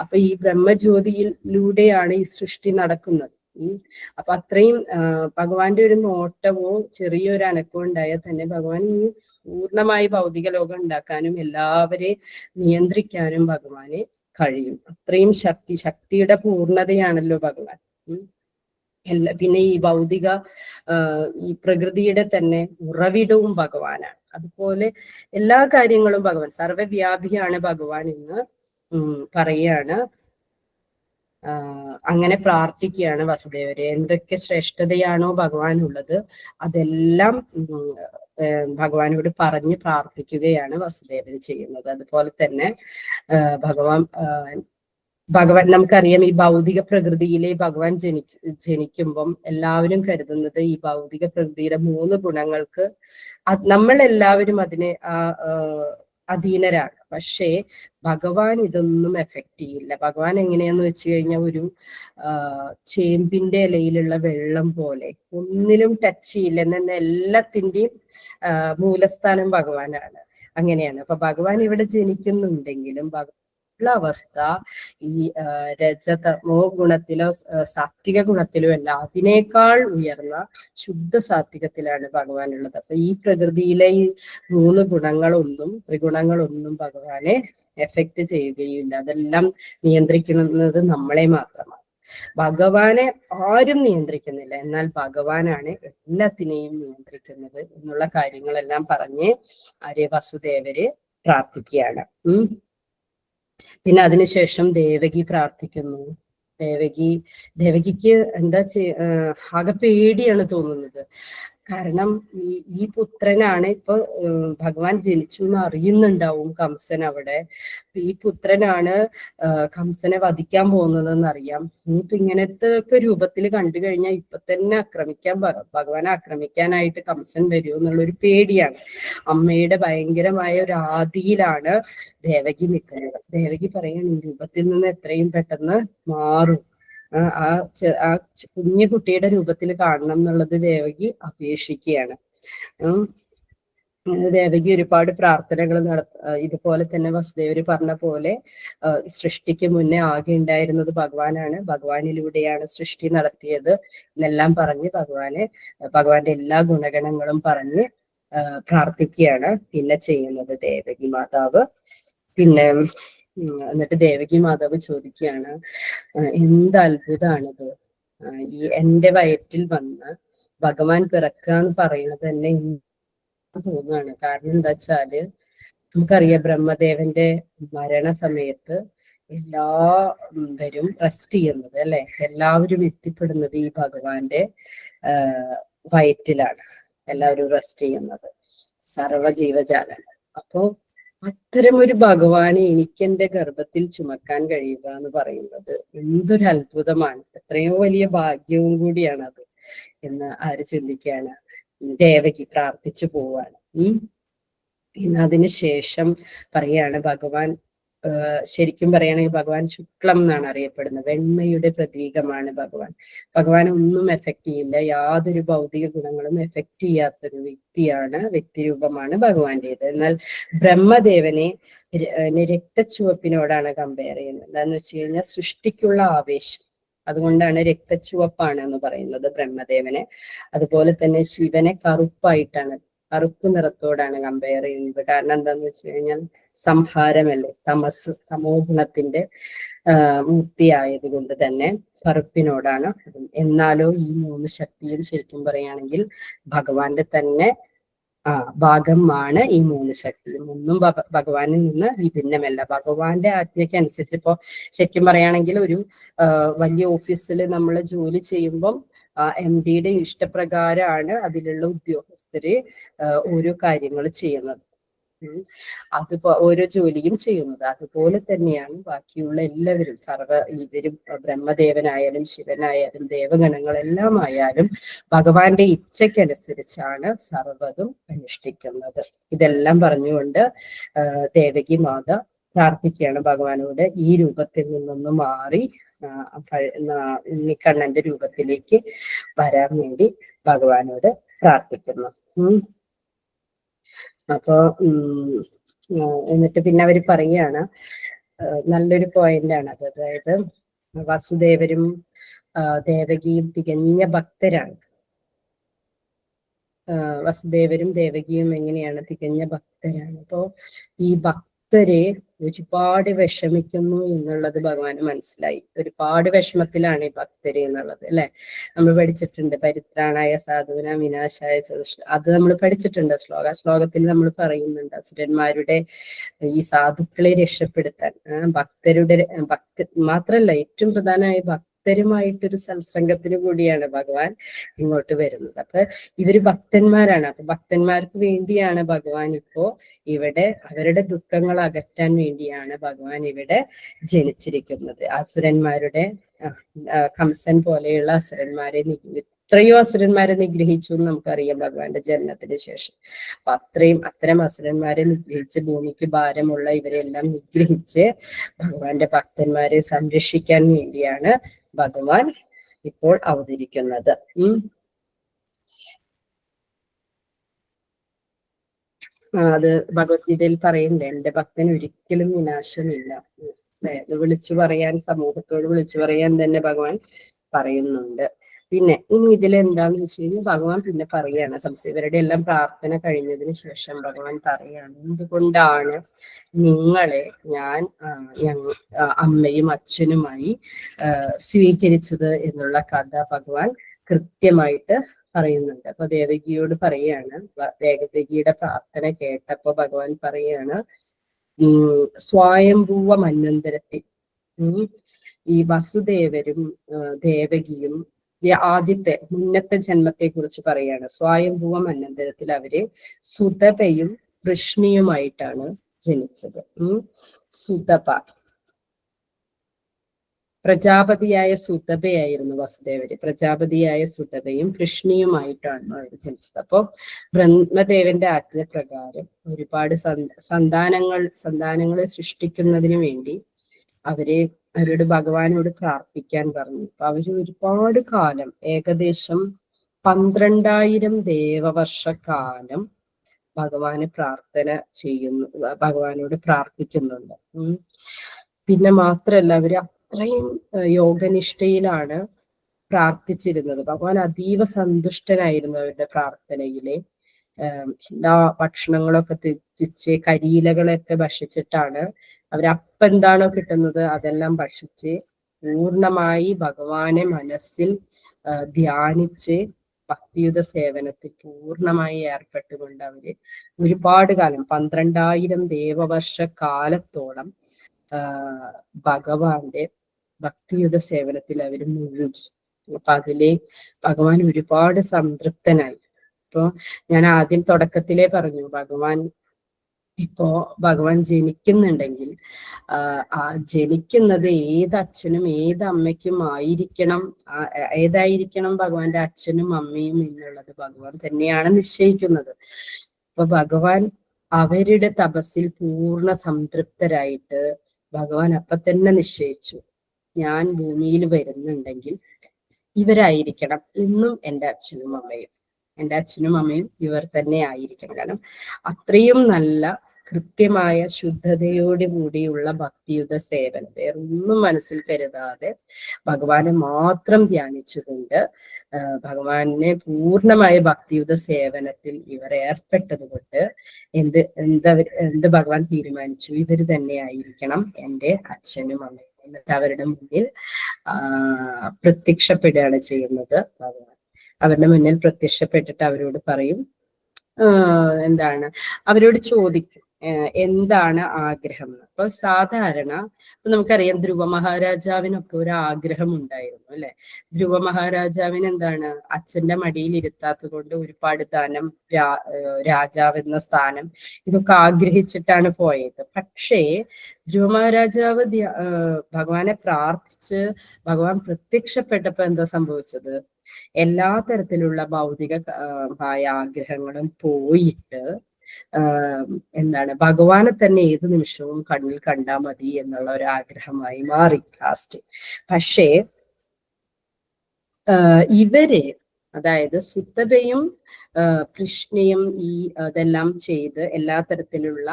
അപ്പൊ ഈ ബ്രഹ്മജ്യോതിയിലൂടെയാണ് ഈ സൃഷ്ടി നടക്കുന്നത്. അപ്പൊ അത്രയും ഭഗവാന്റെ ഒരു നോട്ടമോ ചെറിയൊരു അനക്കമോ ഉണ്ടായാൽ തന്നെ ഭഗവാൻ ഈ പൂർണ്ണമായി ഭൗതിക ലോകം ഉണ്ടാക്കാനും എല്ലാവരെയും നിയന്ത്രിക്കാനും ഭഗവാന് കഴിയും. അത്രയും ശക്തിയുടെ പൂർണ്ണതയാണല്ലോ ഭഗവാൻ. പിന്നെ ഈ ഭൗതിക ഈ പ്രകൃതിയുടെ തന്നെ ഉറവിടവും ഭഗവാനാണ്. അതുപോലെ എല്ലാ കാര്യങ്ങളും ഭഗവാൻ സർവ്വവ്യാപിയാണ് ഭഗവാൻ എന്ന് പറയാണ്. അങ്ങനെ പ്രാർത്ഥിക്കുകയാണ് വസുദേവര്. എന്തൊക്കെ ശ്രേഷ്ഠതയാണോ ഭഗവാനുള്ളത് അതെല്ലാം ഭഗവാനോട് പറഞ്ഞ് പ്രാർത്ഥിക്കുകയാണ് വസുദേവര് ചെയ്യുന്നത്. അതുപോലെ തന്നെ ഭഗവാൻ നമുക്കറിയാം, ഈ ഭൗതിക പ്രകൃതിയിലെ ഭഗവാൻ ജനിക്കുമ്പം എല്ലാവരും കരുതുന്നത് ഈ ഭൗതിക പ്രകൃതിയുടെ 3 ഗുണങ്ങൾക്ക് നമ്മളെല്ലാവരും അതിനെ അധീനരാണ്. പക്ഷേ ഭഗവാൻ ഇതൊന്നും എഫക്റ്റ് ചെയ്യില്ല. ഭഗവാൻ എങ്ങനെയാന്ന് വെച്ച് കഴിഞ്ഞാൽ ഒരു ചേമ്പിന്റെ ഇലയിലുള്ള വെള്ളം പോലെ ഒന്നിലും ടച്ച് ചെയ്യില്ല. എന്നാൽ എല്ലാത്തിൻ്റെയും മൂലസ്ഥാനം ഭഗവാനാണ്. അങ്ങനെയാണ്. അപ്പൊ ഭഗവാൻ ഇവിടെ ജനിക്കുന്നുണ്ടെങ്കിലും ഉള്ള അവസ്ഥ ഈ രജതമോ ഗുണത്തിലോ സാത്വിക ഗുണത്തിലോ അല്ല, അതിനേക്കാൾ ഉയർന്ന ശുദ്ധ സാത്വികത്തിലാണ് ഭഗവാൻ ഉള്ളത്. അപ്പൊ ഈ പ്രകൃതിയിലെ ഈ 3 ഗുണങ്ങളൊന്നും ത്രിഗുണങ്ങളൊന്നും ഭഗവാനെ എഫക്റ്റ് ചെയ്യുകയില്ല. അതെല്ലാം നിയന്ത്രിക്കുന്നത് നമ്മളെ മാത്രമാണ്. ഭഗവാനെ ആരും നിയന്ത്രിക്കുന്നില്ല, എന്നാൽ ഭഗവാനാണ് എല്ലാത്തിനെയും നിയന്ത്രിക്കുന്നത് എന്നുള്ള കാര്യങ്ങളെല്ലാം പറഞ്ഞ് വസുദേവര് പ്രാർത്ഥിക്കുകയാണ്. പിന്നെ അതിനുശേഷം ദേവകി പ്രാർത്ഥിക്കുന്നു. ദേവകിക്ക് ആകെ പേടിയാണ് തോന്നുന്നത്. കാരണം ഈ പുത്രനാണ് ഇപ്പൊ ഭഗവാൻ ജനിച്ചു എന്ന് അറിയുന്നുണ്ടാവും കംസൻ അവിടെ. ഈ പുത്രനാണ് കംസനെ വധിക്കാൻ പോകുന്നതെന്ന് അറിയാം. ഇനിയിപ്പോ ഇങ്ങനത്തെ ഒക്കെ രൂപത്തിൽ കണ്ടു കഴിഞ്ഞാൽ ഇപ്പൊ തന്നെ ഭഗവാനെ ആക്രമിക്കാനായിട്ട് കംസൻ വരുമോ എന്നുള്ളൊരു പേടിയാണ്. അമ്മയുടെ ഭയങ്കരമായ ഒരു ആദിയിലാണ് ദേവകി നിൽക്കുന്നത്. ദേവകി പറയാണ്, ഈ രൂപത്തിൽ നിന്ന് എത്രയും പെട്ടെന്ന് മാറും, ആ കുഞ്ഞു കുട്ടിയുടെ രൂപത്തിൽ കാണണം എന്നുള്ളത് ദേവകി അപേക്ഷിക്കുകയാണ്. ദേവകി ഒരുപാട് പ്രാർത്ഥനകൾ ഇതുപോലെ തന്നെ വസുദേവര് പറഞ്ഞ പോലെ സൃഷ്ടിക്ക് മുന്നേ ആകെ ഉണ്ടായിരുന്നത് ഭഗവാനാണ്, ഭഗവാനിലൂടെയാണ് സൃഷ്ടി നടത്തിയത് എന്നെല്ലാം പറഞ്ഞ് ഭഗവാന്റെ എല്ലാ ഗുണഗണങ്ങളും പറഞ്ഞ് പ്രാർത്ഥിക്കുകയാണ് പിന്നെ ചെയ്യുന്നത് ദേവകി മാതാവ്. പിന്നെ എന്നിട്ട് ദേവകി മാതാവ് ചോദിക്കുകയാണ്, എന്ത് അത്ഭുതമാണിത്, ഈ എന്റെ വയറ്റിൽ വന്ന് ഭഗവാൻ പിറക്കുക എന്ന് പറയുന്നത് തന്നെ തോന്നുകയാണ്. കാരണം എന്താ വെച്ചാല് നമുക്കറിയാം ബ്രഹ്മദേവന്റെ മരണ സമയത്ത് എല്ലാവരും റെസ്റ്റ് ചെയ്യുന്നത് അല്ലെ, എല്ലാവരും എത്തിപ്പെടുന്നത് ഈ ഭഗവാന്റെ വയറ്റിലാണ് എല്ലാവരും റെസ്റ്റ് ചെയ്യുന്നത്, സർവജീവജാലങ്ങൾ. അപ്പോ അത്തരം ഒരു ഭഗവാനെ എനിക്ക് എന്റെ ഗർഭത്തിൽ ചുമക്കാൻ കഴിയുക എന്ന് പറയുന്നത് എന്തൊരു അത്ഭുതമാണ്, എത്രയോ വലിയ ഭാഗ്യവും കൂടിയാണ് അത് എന്ന് ആര് ചിന്തിക്കുകയാണ്. ദേവകി പ്രാർത്ഥിച്ചു പോവാണ്. പിന്നെ അതിനുശേഷം പറയാണ് ഭഗവാൻ, ശരിക്കും പറയുകയാണെങ്കിൽ ഭഗവാൻ ശുക്ലം എന്നാണ് അറിയപ്പെടുന്നത്, വെണ്മയുടെ പ്രതീകമാണ് ഭഗവാൻ. ഭഗവാൻ ഒന്നും എഫക്ട് ചെയ്യില്ല, യാതൊരു ഭൗതിക ഗുണങ്ങളും എഫക്ട് ചെയ്യാത്തൊരു വ്യക്തിരൂപമാണ് ഭഗവാന്റേത്. എന്നാൽ ബ്രഹ്മദേവനെ രക്തച്ചുവപ്പിനോടാണ് കമ്പയർ ചെയ്യുന്നത്. എന്താന്ന് വെച്ച് കഴിഞ്ഞാൽ സൃഷ്ടിക്കുള്ള ആവേശം, അതുകൊണ്ടാണ് രക്തച്ചുവപ്പാണ് എന്ന് പറയുന്നത് ബ്രഹ്മദേവനെ. അതുപോലെ തന്നെ ശിവനെ കറുപ്പായിട്ടാണ്, കറുപ്പ് നിറത്തോടാണ് കമ്പയർ ചെയ്യുന്നത്. കാരണം എന്താന്ന് വെച്ച് കഴിഞ്ഞാൽ സംഹാരമല്ലേ, തമോ ഗുണത്തിന്റെ മൂർത്തിയായത് കൊണ്ട് തന്നെ കറുപ്പിനോടാണ്. എന്നാലോ ഈ മൂന്ന് ശക്തിയും ശരിക്കും പറയുകയാണെങ്കിൽ ഭഗവാന്റെ തന്നെ ഭാഗമാണ്. ഈ മൂന്ന് ശക്തിയും ഒന്നും ഭഗവാനിൽ നിന്ന് വിഭിന്നമല്ല. ഭഗവാന്റെ ആജ്ഞയ്ക്ക് അനുസരിച്ച് ഇപ്പോ ശരിക്കും പറയുകയാണെങ്കിൽ ഒരു വലിയ ഓഫീസിൽ നമ്മൾ ജോലി ചെയ്യുമ്പം MDയുടെ ഇഷ്ടപ്രകാരമാണ് അതിലുള്ള ഉദ്യോഗസ്ഥര് ഓരോ കാര്യങ്ങൾ ചെയ്യുന്നത്, ഓരോ ജോലിയും ചെയ്യുന്നത്. അതുപോലെ തന്നെയാണ് ബാക്കിയുള്ള എല്ലാവരും, ഇവരും ബ്രഹ്മദേവനായാലും ശിവനായാലും ദേവഗണങ്ങളെല്ലാം ആയാലും ഭഗവാന്റെ ഇച്ഛയ്ക്കനുസരിച്ചാണ് സർവ്വതും അനുഷ്ഠിക്കുന്നത്. ഇതെല്ലാം പറഞ്ഞുകൊണ്ട് ദേവകി മാത പ്രാർത്ഥിക്കുകയാണ് ഭഗവാനോട് ഈ രൂപത്തിൽ നിന്നൊന്ന് മാറി ഉണ്ണിക്കണ്ണന്റെ രൂപത്തിലേക്ക് വരാൻ വേണ്ടി ഭഗവാനോട് പ്രാർത്ഥിക്കുന്നു. അപ്പോ എന്നിട്ട് പിന്നെ അവര് പറയാണ്, നല്ലൊരു പോയിന്റാണ് അത്. അതായത് വസുദേവരും ദേവകിയും തികഞ്ഞ ഭക്തരാണ്. വസുദേവരും ദേവകിയും എങ്ങനെയാണ് തികഞ്ഞ ഭക്തരാണ്. അപ്പോ ഈ ഭക്തരെ ഒരുപാട് വിഷമിക്കുന്നു എന്നുള്ളത് ഭഗവാന് മനസ്സിലായി. ഒരുപാട് വിഷമത്തിലാണ് ഈ ഭക്തര് എന്നുള്ളത് അല്ലെ. നമ്മൾ പഠിച്ചിട്ടുണ്ട്, പരിത്രാണായ സാധുവിന വിനാശായ ചതുഷ്ട, അത് നമ്മൾ പഠിച്ചിട്ടുണ്ട്. ശ്ലോകത്തിൽ നമ്മൾ പറയുന്നുണ്ട് അസുരന്മാരുടെ ഈ സാധുക്കളെ രക്ഷപ്പെടുത്താൻ മാത്രല്ല, ഏറ്റവും പ്രധാനമായി ഭക്തരുമായിട്ടൊരു സത്സംഗത്തിന് കൂടിയാണ് ഭഗവാൻ ഇങ്ങോട്ട് വരുന്നത്. അപ്പൊ ഇവര് ഭക്തന്മാരാണ്. അപ്പൊ ഭക്തന്മാർക്ക് വേണ്ടിയാണ് ഭഗവാൻ ഇപ്പോ ഇവിടെ അവരുടെ ദുഃഖങ്ങൾ അകറ്റാൻ വേണ്ടിയാണ് ഭഗവാൻ ഇവിടെ ജനിച്ചിരിക്കുന്നത്. അസുരന്മാരുടെ കംസൻ പോലെയുള്ള അസുരന്മാരെ എത്രയോ അസുരന്മാരെ നിഗ്രഹിച്ചു എന്ന് നമുക്കറിയാം ഭഗവാന്റെ ജനനത്തിന് ശേഷം. അപ്പൊ അത്തരം അസുരന്മാരെ നിഗ്രഹിച്ച് ഭൂമിക്ക് ഭാരമുള്ള ഇവരെല്ലാം നിഗ്രഹിച്ച് ഭഗവാന്റെ ഭക്തന്മാരെ സംരക്ഷിക്കാൻ വേണ്ടിയാണ് ഭഗവാൻ ഇപ്പോൾ അവതരിക്കുന്നത്. അത് ഭഗവത്ഗീതയിൽ പറയുന്നുണ്ട്, എന്റെ ഭക്തന് ഒരിക്കലും വിനാശമില്ല അല്ലെ. അത് സമൂഹത്തോട് വിളിച്ചു പറയാൻ തന്നെ ഭഗവാൻ പറയുന്നുണ്ട്. പിന്നെ ഇനി ഇതിലെന്താന്ന് വെച്ച് കഴിഞ്ഞാൽ ഭഗവാൻ പിന്നെ പറയാണ്, ഇവരുടെ എല്ലാം പ്രാർത്ഥന കഴിഞ്ഞതിന് ശേഷം ഭഗവാൻ പറയാണ്, എന്തുകൊണ്ടാണ് നിങ്ങളെ ഞാൻ അമ്മയും അച്ഛനുമായി സ്വീകരിച്ചത് എന്നുള്ള കഥ ഭഗവാൻ കൃത്യമായിട്ട് പറയുന്നുണ്ട്. അപ്പൊ ദേവകിയോട് പറയാണ്, ദേവകിയുടെ പ്രാർത്ഥന കേട്ടപ്പോ ഭഗവാൻ പറയാണ്, സ്വയംഭൂവ മന്വന്തരത്തിൽ ഈ വസുദേവരും ദേവകിയും മുന്നത്തെ ജന്മത്തെ കുറിച്ച് പറയാണ്. സ്വയംഭൂവ മന്വന്തരത്തിൽ അവര് സുതപയും കൃഷ്ണിയുമായിട്ടാണ് ജനിച്ചത്. സുതപ പ്രജാപതിയായ സുതപയായിരുന്നു വസുദേവര്. പ്രജാപതിയായ സുതപയും കൃഷ്ണിയുമായിട്ടാണ് അവർ ജനിച്ചത്. അപ്പോ ബ്രഹ്മദേവന്റെ ആജ്ഞപ്രകാരം ഒരുപാട് സന്താനങ്ങളെ സൃഷ്ടിക്കുന്നതിന് വേണ്ടി അവരോട് ഭഗവാനോട് പ്രാർത്ഥിക്കാൻ പറഞ്ഞു. അപ്പൊ അവര് ഒരുപാട് കാലം, ഏകദേശം 12,000 ദേവവർഷക്കാലം ഭഗവാന് പ്രാർത്ഥന ചെയ്യുന്നു, ഭഗവാനോട് പ്രാർത്ഥിക്കുന്നുണ്ട്. പിന്നെ മാത്രല്ല അവര് അത്രയും യോഗനിഷ്ഠയിലാണ് പ്രാർത്ഥിച്ചിരുന്നത്. ഭഗവാൻ അതീവ സന്തുഷ്ടനായിരുന്നു അവരുടെ പ്രാർത്ഥനയിലെ. എല്ലാ ഭക്ഷണങ്ങളൊക്കെ ത്യജിച്ച് കരിയിലകളൊക്കെ ഭക്ഷിച്ചിട്ടാണ് അവരപ്പം എന്താണോ കിട്ടുന്നത് അതെല്ലാം ഭക്ഷിച്ച് പൂർണ്ണമായി ഭഗവാനെ മനസ്സിൽ ധ്യാനിച്ച് ഭക്തിയുത സേവനത്തിൽ പൂർണ്ണമായി ഏർപ്പെട്ടുകൊണ്ട് അവര് ഒരുപാട് കാലം 12,000 ദേവവർഷ കാലത്തോളം ഭഗവാന്റെ ഭക്തിയുത സേവനത്തിൽ അവര് മുഴുകി. അപ്പൊ അതിലെ ഭഗവാൻ ഒരുപാട് സംതൃപ്തനായി. ഇപ്പൊ ഞാൻ ആദ്യം തുടക്കത്തിലേ പറഞ്ഞു, ഭഗവാൻ ജനിക്കുന്നുണ്ടെങ്കിൽ ആ ജനിക്കുന്നത് ഏത് അച്ഛനും ഏത് അമ്മയ്ക്കും ഏതായിരിക്കണം ഭഗവാന്റെ അച്ഛനും അമ്മയും എന്നുള്ളത് ഭഗവാൻ തന്നെയാണ് നിശ്ചയിക്കുന്നത്. അപ്പൊ ഭഗവാൻ അവരുടെ തപസ്സിൽ പൂർണ്ണ സംതൃപ്തരായിട്ട് ഭഗവാൻ അപ്പൊ തന്നെ നിശ്ചയിച്ചു, ഞാൻ ഭൂമിയിൽ വരുന്നുണ്ടെങ്കിൽ ഇവരായിരിക്കണം ഇന്നും എൻ്റെ അച്ഛനും അമ്മയും ഇവർ തന്നെ ആയിരിക്കണം. കാരണം അത്രയും നല്ല കൃത്യമായ ശുദ്ധതയോടു കൂടിയുള്ള ഭക്തിയുത സേവനം, വേറൊന്നും മനസ്സിൽ കരുതാതെ ഭഗവാനെ മാത്രം ധ്യാനിച്ചുകൊണ്ട് ഭഗവാനെ പൂർണ്ണമായ ഭക്തിയുത സേവനത്തിൽ ഇവർ ഏർപ്പെട്ടത് കൊണ്ട് എന്ത് ഭഗവാൻ തീരുമാനിച്ചു, ഇവര് തന്നെ ആയിരിക്കണം എൻ്റെ അച്ഛനും അമ്മയും. എന്നിട്ട് അവരുടെ മുന്നിൽ പ്രത്യക്ഷപ്പെടുകയാണ് ചെയ്യുന്നത്. ഭഗവാൻ അവരുടെ മുന്നിൽ പ്രത്യക്ഷപ്പെട്ടിട്ട് അവരോട് പറയും, അവരോട് ചോദിക്കും എന്താണ് ആഗ്രഹം എന്ന്. അപ്പൊ സാധാരണ നമുക്കറിയാം ധ്രുവ മഹാരാജാവിനൊക്കെ ഒരു ആഗ്രഹം ഉണ്ടായിരുന്നു അല്ലെ. ധ്രുവ മഹാരാജാവിന് അച്ഛന്റെ മടിയിൽ ഇരുത്താത്തത് കൊണ്ട് ഒരുപാട് ധനം, രാജാവെന്ന സ്ഥാനം, ഇതൊക്കെ ആഗ്രഹിച്ചിട്ടാണ് പോയത്. പക്ഷേ ധ്രുവ മഹാരാജാവ് ഭഗവാനെ പ്രാർത്ഥിച്ച് ഭഗവാൻ പ്രത്യക്ഷപ്പെട്ടപ്പോ എന്താ സംഭവിച്ചത്? എല്ലാ തരത്തിലുള്ള ഭൗതികമായ ആഗ്രഹങ്ങളും പോയിട്ട് ഭഗവാനെ തന്നെ ഏത് നിമിഷവും കണ്ണിൽ കണ്ടാൽ മതി എന്നുള്ള ഒരു ആഗ്രഹമായി മാറി ലാസ്റ്റ്. പക്ഷേ ഇവര്, അതായത് സുത്തബയും കൃഷ്ണയും അതെല്ലാം ചെയ്ത് എല്ലാ തരത്തിലുള്ള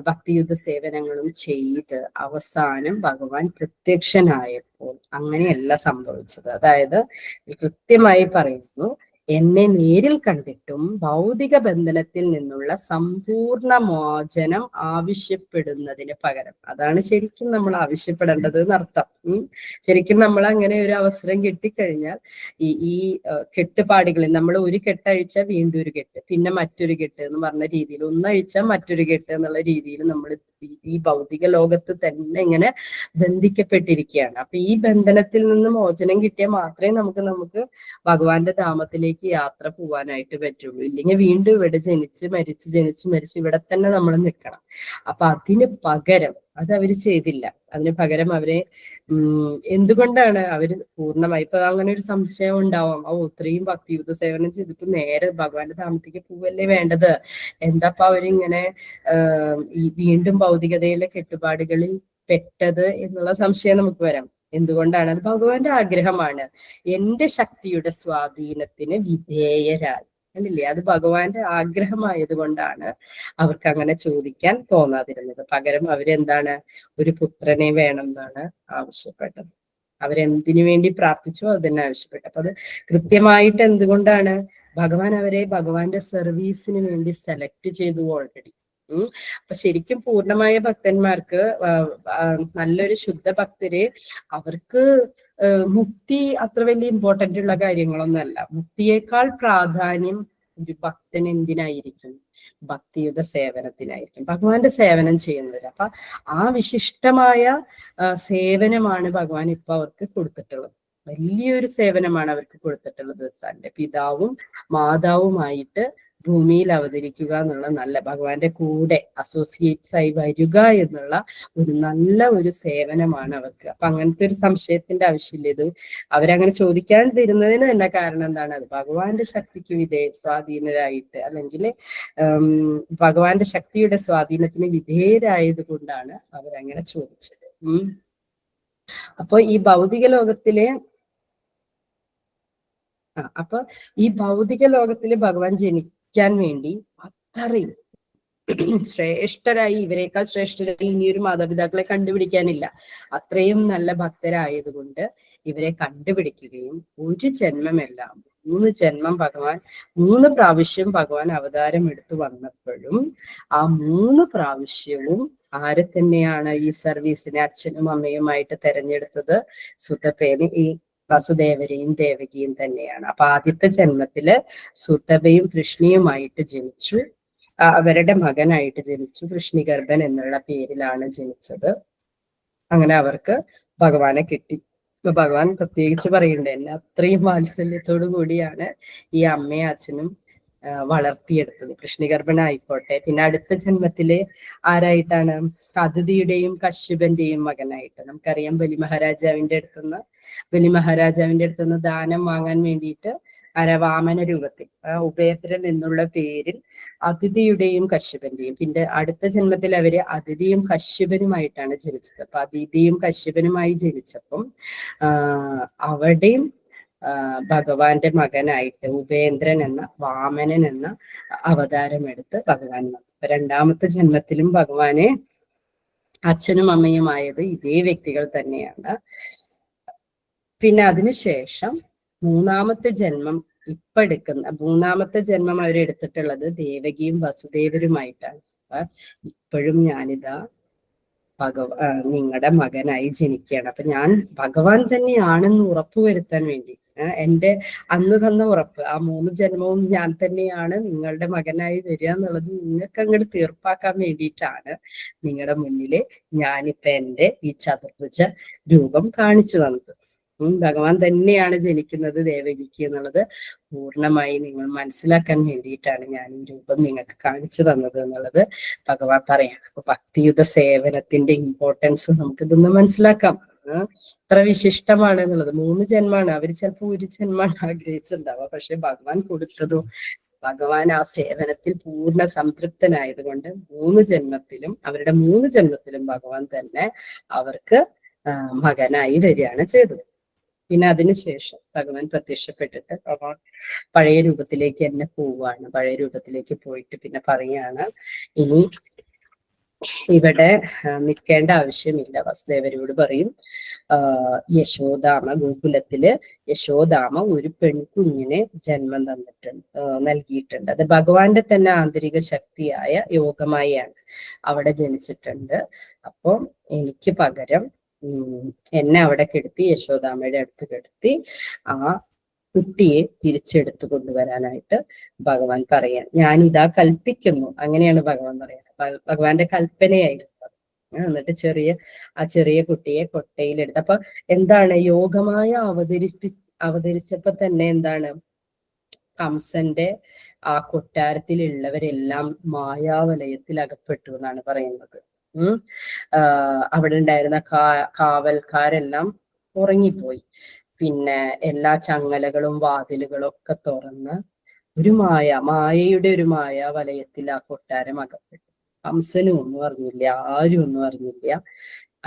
ഭക്തിയുദ്ധ സേവനങ്ങളും ചെയ്ത് അവസാനം ഭഗവാൻ പ്രത്യക്ഷനായപ്പോൾ അങ്ങനെയല്ല സംഭവിച്ചത്. അതായത് കൃത്യമായി പറയുന്നു, എന്നെ നേരിൽ കണ്ടിട്ടും ഭൗതിക ബന്ധനത്തിൽ നിന്നുള്ള സമ്പൂർണ്ണ മോചനം ആവശ്യപ്പെടുന്നതിന് പകരം, അതാണ് ശരിക്കും നമ്മൾ ആവശ്യപ്പെടേണ്ടത് എന്നർത്ഥം. ശരിക്കും നമ്മൾ അങ്ങനെ ഒരു അവസരം കിട്ടിക്കഴിഞ്ഞാൽ ഈ കെട്ടുപാടുകളിൽ നമ്മൾ ഒരു കെട്ടഴിച്ച വീണ്ടും ഒരു കെട്ട്, പിന്നെ മറ്റൊരു കെട്ട് എന്ന് പറഞ്ഞ രീതിയിൽ, ഒന്നഴിച്ചാൽ മറ്റൊരു കെട്ട് എന്നുള്ള രീതിയിൽ നമ്മൾ ഈ ഭൗതിക ലോകത്ത് തന്നെ ഇങ്ങനെ ബന്ധിക്കപ്പെട്ടിരിക്കുകയാണ്. അപ്പൊ ഈ ബന്ധനത്തിൽ നിന്ന് മോചനം കിട്ടിയാൽ മാത്രമേ നമുക്ക് ഭഗവാന്റെ ധാമത്തിലേക്ക് യാത്ര പോവാനായിട്ട് പറ്റുള്ളൂ. ഇല്ലെങ്കിൽ വീണ്ടും ഇവിടെ ജനിച്ച് മരിച്ച് ഇവിടെ തന്നെ നമ്മൾ നിൽക്കണം. അപ്പൊ അതിന് പകരം അത് അവര് ചെയ്തില്ല. അതിന് പകരം അവരെ എന്തുകൊണ്ടാണ് അവര് പൂർണ്ണമായി, ഇപ്പൊ അങ്ങനെ ഒരു സംശയം ഉണ്ടാവാം, ഇത്രയും ഭക്തിയുദ്ധ സേവനം ചെയ്തിട്ട് നേരെ ഭഗവാന്റെ ധാമത്തേക്ക് പോവല്ലേ വേണ്ടത്, എന്താപ്പ അവരിങ്ങനെ ഈ വീണ്ടും ഭൗതികതയിലെ കെട്ടുപാടുകളിൽ പെട്ടത് എന്നുള്ള സംശയം നമുക്ക് വരാം. എന്തുകൊണ്ടാണ്? അത് ഭഗവാന്റെ ആഗ്രഹമാണ്. എന്റെ ശക്തിയുടെ സ്വാധീനത്തിന് വിധേയരായി, അല്ലേ? അത് ഭഗവാന്റെ ആഗ്രഹമായത് കൊണ്ടാണ് അവർക്ക് അങ്ങനെ ചോദിക്കാൻ തോന്നാതിരുന്നത്. പകരം ഒരു പുത്രനെ വേണം എന്നാണ് ആവശ്യപ്പെട്ടത്. അവരെന്തിനു വേണ്ടി പ്രാർത്ഥിച്ചോ അത് തന്നെ ആവശ്യപ്പെട്ടു. അപ്പൊ അത് കൃത്യമായിട്ട് എന്തുകൊണ്ടാണ് ഭഗവാൻ അവരെ ഭഗവാന്റെ സർവീസിന് വേണ്ടി സെലക്ട് ചെയ്തു ഓൾറെഡി. അപ്പൊ ശരിക്കും പൂർണ്ണമായ ഭക്തന്മാർക്ക്, നല്ലൊരു ശുദ്ധ ഭക്തര്, അവർക്ക് മുക്തി അത്ര വലിയ ഇമ്പോർട്ടന്റ് ഉള്ള കാര്യങ്ങളൊന്നുമല്ല. മുക്തിയേക്കാൾ പ്രാധാന്യം ഒരു ഭക്തൻ എന്തിനായിരിക്കും? ഭക്തിയുത സേവനത്തിനായിരിക്കും, ഭഗവാന്റെ സേവനം ചെയ്യുന്നവര്. അപ്പൊ ആ വിശിഷ്ടമായ സേവനമാണ് ഭഗവാൻ ഇപ്പൊ അവർക്ക് കൊടുത്തിട്ടുള്ളത്. വലിയൊരു സേവനമാണ് അവർക്ക് കൊടുത്തിട്ടുള്ളത്. തന്റെ പിതാവും മാതാവുമായിട്ട് ഭൂമിയിൽ അവതരിക്കുക എന്നുള്ള, നല്ല ഭഗവാന്റെ കൂടെ അസോസിയേറ്റ്സ് ആയി വരിക എന്നുള്ള ഒരു നല്ല ഒരു സേവനമാണ് അവർക്ക്. അപ്പൊ അങ്ങനത്തെ ഒരു സംശയത്തിന്റെ ആവശ്യമില്ല. ഇത് അവരങ്ങനെ ചോദിക്കാൻ തരുന്നതിന് തന്നെ കാരണം എന്താണ്? അത് ഭഗവാന്റെ ശക്തിക്ക് സ്വാധീനരായിട്ട്, അല്ലെങ്കിൽ ഭഗവാന്റെ ശക്തിയുടെ സ്വാധീനത്തിന് വിധേയരായത് കൊണ്ടാണ് അവരങ്ങനെ ചോദിച്ചത്. അപ്പൊ ഈ ഭൗതിക ലോകത്തിലെ അപ്പൊ ഈ ഭൗതിക ലോകത്തില് ഭഗവാൻ ജനിക്കാൻ വേണ്ടി അത്രയും ശ്രേഷ്ഠരായി, ഇവരെക്കാൾ ശ്രേഷ്ഠരായി ഇനിയൊരു മാതാപിതാക്കളെ കണ്ടുപിടിക്കാനില്ല. അത്രയും നല്ല ഭക്തരായതുകൊണ്ട് ഇവരെ കണ്ടുപിടിക്കുകയും ഒരു ജന്മമെല്ലാം 3 ജന്മം ഭഗവാൻ 3 പ്രാവശ്യം ഭഗവാൻ അവതാരം എടുത്തു വന്നപ്പോഴും ആ 3 പ്രാവശ്യവും ആരെ തന്നെയാണ് ഈ സർവീസിനെ അച്ഛനും അമ്മയുമായിട്ട് തെരഞ്ഞെടുത്തത്? സുതപേനെ, ഈ വസുദേവരെയും ദേവകിയും തന്നെയാണ്. അപ്പൊ ആദ്യത്തെ ജന്മത്തില് സുതപയും കൃഷ്ണയുമായിട്ട് ജനിച്ചു, അവരുടെ മകനായിട്ട് ജനിച്ചു. കൃഷ്ണിഗർഭൻ എന്നുള്ള പേരിലാണ് ജനിച്ചത്. അങ്ങനെ അവർക്ക് ഭഗവാനെ കിട്ടി. ഇപ്പൊ ഭഗവാൻ പ്രത്യേകിച്ച് പറയുന്നുണ്ട്, എന്നെ അത്രയും വാത്സല്യത്തോടു കൂടിയാണ് ഈ അമ്മയും അച്ഛനും വളർത്തിയെടുത്തത്. കൃഷ്ണിഗർഭനായിക്കോട്ടെ, പിന്നെ അടുത്ത ജന്മത്തില് ആരായിട്ടാണ്? അതിഥിയുടെയും കശ്യപന്റെയും മകനായിട്ട്. നമുക്കറിയാം, ബലി മഹാരാജാവിന്റെ അടുത്തുനിന്ന് ദാനം വാങ്ങാൻ വേണ്ടിയിട്ട് വാമന രൂപത്തിൽ ഉഭയത്രൻ എന്നുള്ള പേരിൽ അതിഥിയുടെയും കശ്യപന്റെയും, പിന്നെ അടുത്ത ജന്മത്തിൽ അവര് അതിഥിയും കശ്യപനുമായിട്ടാണ് ജനിച്ചത്. അപ്പൊ അതിഥിയും കശ്യപനുമായി ജനിച്ചപ്പം അവിടെയും ഭഗവാന്റെ മകനായിട്ട് ഉപേന്ദ്രൻ എന്ന വാമനൻ എന്ന അവതാരം എടുത്ത് ഭഗവാൻ വന്നു. അപ്പൊ രണ്ടാമത്തെ ജന്മത്തിലും ഭഗവാനെ അച്ഛനും അമ്മയുമായത് ഇതേ വ്യക്തികൾ തന്നെയാണ്. പിന്നെ അതിനുശേഷം മൂന്നാമത്തെ ജന്മം അവരെടുത്തിട്ടുള്ളത് ദേവകിയും വസുദേവരുമായിട്ടാണ്. അപ്പൊ ഇപ്പോഴും ഞാനിതാ നിങ്ങളുടെ മകനായി ജനിക്കുകയാണ്. അപ്പൊ ഞാൻ ഭഗവാൻ തന്നെയാണെന്ന് ഉറപ്പുവരുത്താൻ വേണ്ടി, എന്റെ അന്ന് തന്ന ഉറപ്പ്, ആ 3 ജന്മവും ഞാൻ തന്നെയാണ് നിങ്ങളുടെ മകനായി വരിക എന്നുള്ളത് നിങ്ങൾക്ക് അങ്ങോട്ട് തീർപ്പാക്കാൻ വേണ്ടിയിട്ടാണ് നിങ്ങളുടെ മുന്നില് ഞാനിപ്പോ എന്റെ ഈ ചതുർഭുജ രൂപം കാണിച്ചു തന്നത്. ഭഗവാൻ തന്നെയാണ് ജനിക്കുന്നത് ദേവകിക്ക് എന്നുള്ളത് പൂർണ്ണമായി നിങ്ങൾ മനസ്സിലാക്കാൻ വേണ്ടിയിട്ടാണ് ഞാൻ ഈ രൂപം നിങ്ങൾക്ക് കാണിച്ചു തന്നത് എന്നുള്ളത് ഭഗവാൻ പറയാണ്. അപ്പൊ ഭക്തിയുത സേവനത്തിന്റെ ഇമ്പോർട്ടൻസ് നമുക്കിതൊന്ന് മനസ്സിലാക്കാം. എത്ര വിശിഷ്ടമാണ് എന്നുള്ളത്. 3 ജന്മാണ്, അവർ ചിലപ്പോൾ 1 ജന്മാണ് ആഗ്രഹിച്ചിട്ടുണ്ടാവുക. പക്ഷെ ഭഗവാൻ കൊടുത്തതോ, ഭഗവാൻ ആ സേവനത്തിൽ പൂർണ്ണ സംതൃപ്തനായതുകൊണ്ട് അവരുടെ 3 ജന്മത്തിലും ഭഗവാൻ തന്നെ അവർക്ക് മകനായി വരികയാണ് ചെയ്തത്. പിന്നെ അതിനുശേഷം ഭഗവാൻ പ്രത്യക്ഷപ്പെട്ടിട്ട് ഭഗവാൻ പഴയ രൂപത്തിലേക്ക് തന്നെ പോവുകയാണ്. പഴയ രൂപത്തിലേക്ക് പോയിട്ട് പിന്നെ പറയാണ്, ഇനി ഇവിടെ നിൽക്കേണ്ട ആവശ്യമില്ല. വസുദേവരോട് പറയും, ഗോകുലത്തില് യശോദാമ ഒരു പെൺകുഞ്ഞിനെ ജന്മം നൽകിയിട്ടുണ്ട്. അത് ഭഗവാന്റെ തന്നെ ആന്തരിക ശക്തിയായ യോഗമായാണ് അവിടെ ജനിച്ചിട്ടുണ്ട്. അപ്പോൾ എനിക്ക് പകരം എന്നെ അവിടെ കിടത്തി, യശോദാമ്മയുടെ അടുത്ത് കിടത്തി ആ കുട്ടിയെ തിരിച്ചെടുത്തു കൊണ്ടുവരാനായിട്ട് ഭഗവാൻ പറയാൻ, ഞാൻ ഇതാ കൽപ്പിക്കുന്നു. അങ്ങനെയാണ് ഭഗവാൻ പറയുന്നത്. ഭഗവാന്റെ കൽപ്പനയായിരുന്നു. എന്നിട്ട് ചെറിയ കുട്ടിയെ കൊട്ടയിലെടുത്ത്, അപ്പൊ എന്താണ് യോഗമായ അവതരിച്ചപ്പോ തന്നെ എന്താണ്, കംസന്റെ ആ കൊട്ടാരത്തിലുള്ളവരെല്ലാം മായാവലയത്തിൽ അകപ്പെട്ടു എന്നാണ് പറയുന്നത്. അവിടെ ഉണ്ടായിരുന്ന കാവൽക്കാരെല്ലാം ഉറങ്ങിപ്പോയി. പിന്നെ എല്ലാ ചങ്ങലകളും വാതിലുകളും ഒക്കെ തുറന്ന് മായയുടെ ഒരു വലയത്തിൽ ആ കൊട്ടാരം അകപ്പെട്ടു. കംസനും ഒന്നും അറിഞ്ഞില്ല, ആരും ഒന്നും അറിഞ്ഞില്ല.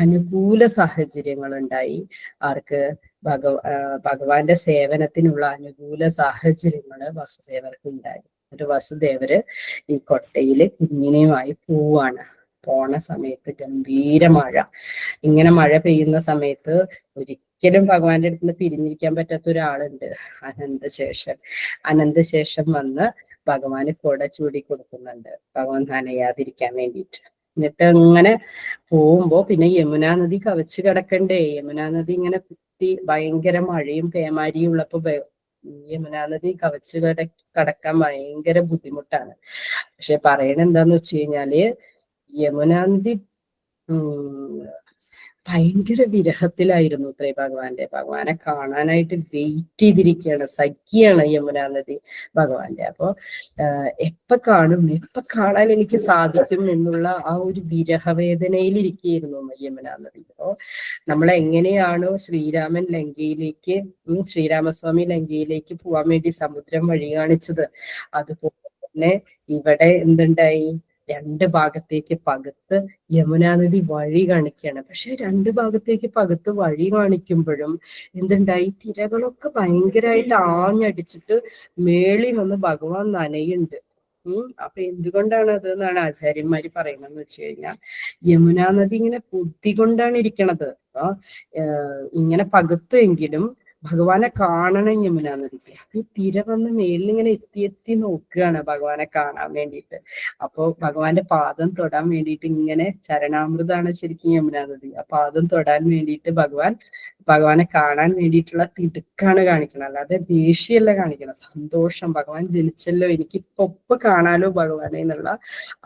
അനുകൂല സാഹചര്യങ്ങൾ ഉണ്ടായി. ആർക്ക്? ഭഗവാന്റെ സേവനത്തിനുള്ള അനുകൂല സാഹചര്യങ്ങള് വസുദേവർക്ക് ഉണ്ടായി. ഒരു വസുദേവര് ഈ കൊട്ടയില് കുഞ്ഞിനെയുമായി പോവാണ്. പോണ സമയത്ത് ഗംഭീര മഴ. ഇങ്ങനെ മഴ പെയ്യുന്ന സമയത്ത് ഒരിക്കലും ഭഗവാന്റെ അടുത്ത് നിന്ന് പിരിഞ്ഞിരിക്കാൻ പറ്റാത്ത ഒരാളുണ്ട്, അനന്തശേഷം വന്ന് ഭഗവാന് കൊട ചൂടി കൊടുക്കുന്നുണ്ട്, ഭഗവാൻ നനയാതിരിക്കാൻ വേണ്ടിയിട്ട്. എന്നിട്ട് അങ്ങനെ പോകുമ്പോ പിന്നെ യമുനാ നദി കവച്ച് കിടക്കണ്ടേ. യമുനാ നദി ഇങ്ങനെ കുത്തി ഭയങ്കര മഴയും പേമാരിയും ഉള്ളപ്പോ യമുനാ നദി കവച്ച് കടക്കാൻ ഭയങ്കര ബുദ്ധിമുട്ടാണ്. പക്ഷെ പറയണ എന്താന്ന് വെച്ച് കഴിഞ്ഞാല്, യമുനാ നദി ഭയങ്കര വിരഹത്തിലായിരുന്നു അത്രേ ഭഗവാനെ കാണാനായിട്ട് വെയിറ്റ് ചെയ്തിരിക്കുകയാണ്, സഖിയാണ് യമുനാ നദി ഭഗവാന്റെ. അപ്പൊ എപ്പൊ കാണാൻ എനിക്ക് സാധിക്കും എന്നുള്ള ആ ഒരു വിരഹവേദനയിലിരിക്കുകയായിരുന്നു യമുനാ നദി. അപ്പോ നമ്മളെങ്ങനെയാണോ ശ്രീരാമസ്വാമി ലങ്കയിലേക്ക് പോവാൻ വേണ്ടി സമുദ്രം വഴി കാണിച്ചത്, അതുപോലെ തന്നെ ഇവിടെ എന്തുണ്ടായി, രണ്ട് ഭാഗത്തേക്ക് പകുത്ത് യമുനാ നദി വഴി കാണിക്കുകയാണ്. പക്ഷെ രണ്ട് ഭാഗത്തേക്ക് പകുത്ത് വഴി കാണിക്കുമ്പോഴും എന്തുണ്ടായി, തിരകളൊക്കെ ഭയങ്കരമായിട്ട് ആഞ്ഞടിച്ചിട്ട് മേളി വന്ന് ഭഗവാൻ നനയുണ്ട്. അപ്പൊ എന്തുകൊണ്ടാണ് അത് എന്നാണ് ആചാര്യന്മാര് പറയുന്നതെന്ന് വെച്ച് കഴിഞ്ഞാൽ, യമുനാ നദി ഇങ്ങനെ പൊത്തിക്കൊണ്ടാണ് ഇരിക്കണത്. അപ്പൊ ഇങ്ങനെ പകുത്തുമെങ്കിലും ഭഗവാനെ കാണണം യമുനാ നദിക്ക്. അപ്പൊ ഈ തിര വന്ന് മേലിൽ ഇങ്ങനെ എത്തി നോക്കുകയാണ് ഭഗവാനെ കാണാൻ വേണ്ടിയിട്ട്. അപ്പൊ ഭഗവാന്റെ പാദം തൊടാൻ വേണ്ടിയിട്ട് ഇങ്ങനെ, ചരണാമൃതാണ് ശരിക്കും യമുനാ നദി, ആ പാദം തൊടാൻ വേണ്ടിയിട്ട് ഭഗവാനെ കാണാൻ വേണ്ടിയിട്ടുള്ള തിടുക്കാണ് കാണിക്കണം, അല്ലാതെ ദേഷ്യമല്ല കാണിക്കണം. സന്തോഷം, ഭഗവാൻ ജനിച്ചല്ലോ, എനിക്കിപ്പൊ കാണാലോ ഭഗവാനെ എന്നുള്ള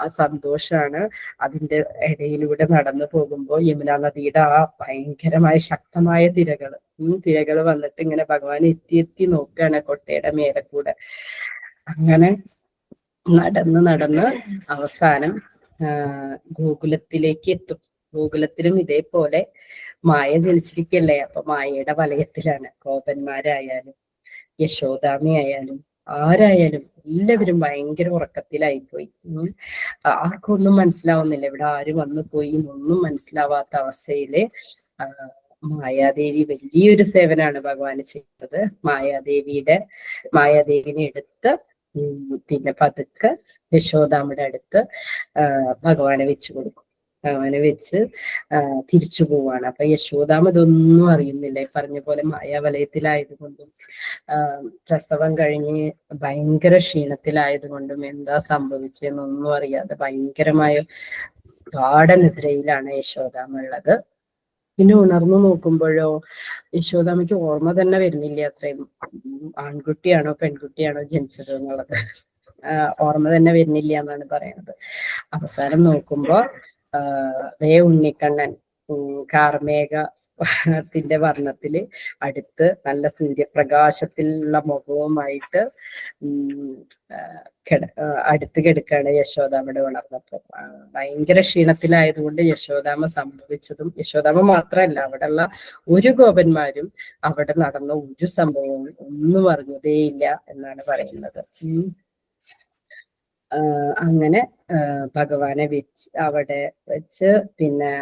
ആ സന്തോഷാണ്. അതിന്റെ ഇടയിലൂടെ നടന്നു പോകുമ്പോൾ യമുനാ നദിയുടെ ആ ഭയങ്കരമായ ശക്തമായ തിരകൾ വന്നിട്ട് ഇങ്ങനെ ഭഗവാൻ എത്തി നോക്കുകയാണ് കൊട്ടയുടെ മേലെ കൂടെ. അങ്ങനെ നടന്ന് അവസാനം ഗോകുലത്തിലേക്ക് എത്തും. ഗോകുലത്തിലും ഇതേപോലെ മായ ജനിച്ചിരിക്കല്ലേ. അപ്പൊ മായയുടെ വലയത്തിലാണ്. ഗോപന്മാരായാലും യശോദാമയായാലും ആരായാലും എല്ലാവരും ഭയങ്കര ഉറക്കത്തിലായിപ്പോയി. ആർക്കും ഒന്നും മനസ്സിലാവുന്നില്ല, ഇവിടെ ആര് വന്നു പോയി എന്നൊന്നും മനസ്സിലാവാത്ത അവസ്ഥയില് മായാദേവി വലിയൊരു സേവനാണ് ഭഗവാന് ചെയ്തത്. മായാദേവിനെ എടുത്ത് പിന്നെ പതുക്കെ യശോദാമ്മയുടെ അടുത്ത് ഭഗവാനെ വെച്ചു കൊടുക്കും. ഭഗവാനെ വെച്ച് തിരിച്ചു പോവാണ്. അപ്പൊ യശോദാമ്മ ഇതൊന്നും അറിയുന്നില്ല. ഈ പറഞ്ഞ പോലെ മായാവലയത്തിലായതുകൊണ്ടും പ്രസവം കഴിഞ്ഞ് ഭയങ്കര ക്ഷീണത്തിലായതുകൊണ്ടും എന്താ സംഭവിച്ചെന്നൊന്നും അറിയാതെ ഭയങ്കരമായ ഗാഢനിദ്രയിലാണ് യശോദാമ്മ ഉള്ളത്. പിന്നെ ഉണർന്നു നോക്കുമ്പോഴോ യശോദാമ്മയ്ക്ക് ഓർമ്മ തന്നെ വരുന്നില്ല, അത്രയും ആൺകുട്ടിയാണോ പെൺകുട്ടിയാണോ ജനിച്ചത് എന്നുള്ളത് ഓർമ്മ തന്നെ വരുന്നില്ല എന്നാണ് പറയുന്നത്. അവസാനം നോക്കുമ്പോ ഉണ്ണിക്കണ്ണൻ കാർമേഘത്തിന്റെ വർണ്ണത്തില് അടുത്ത് നല്ല സൂര്യപ്രകാശത്തിലുള്ള മുഖവുമായിട്ട് അടുത്ത് കിടക്കാണ് യശോദാമ്മയുടെ ഉണർന്നപ്പോ. ഭയങ്കര ക്ഷീണത്തിലായതുകൊണ്ട് യശോദാമ്മ സംഭവിച്ചതും, യശോദാമ്മ മാത്രമല്ല അവിടെയുള്ള ഒരു ഗോപന്മാരും അവിടെ നടന്ന ഒരു സംഭവവും ഒന്നും അറിഞ്ഞതേയില്ല എന്നാണ് പറയുന്നത്. അങ്ങനെ ഭഗവാനെ അവിടെ വെച്ച് പിന്നെ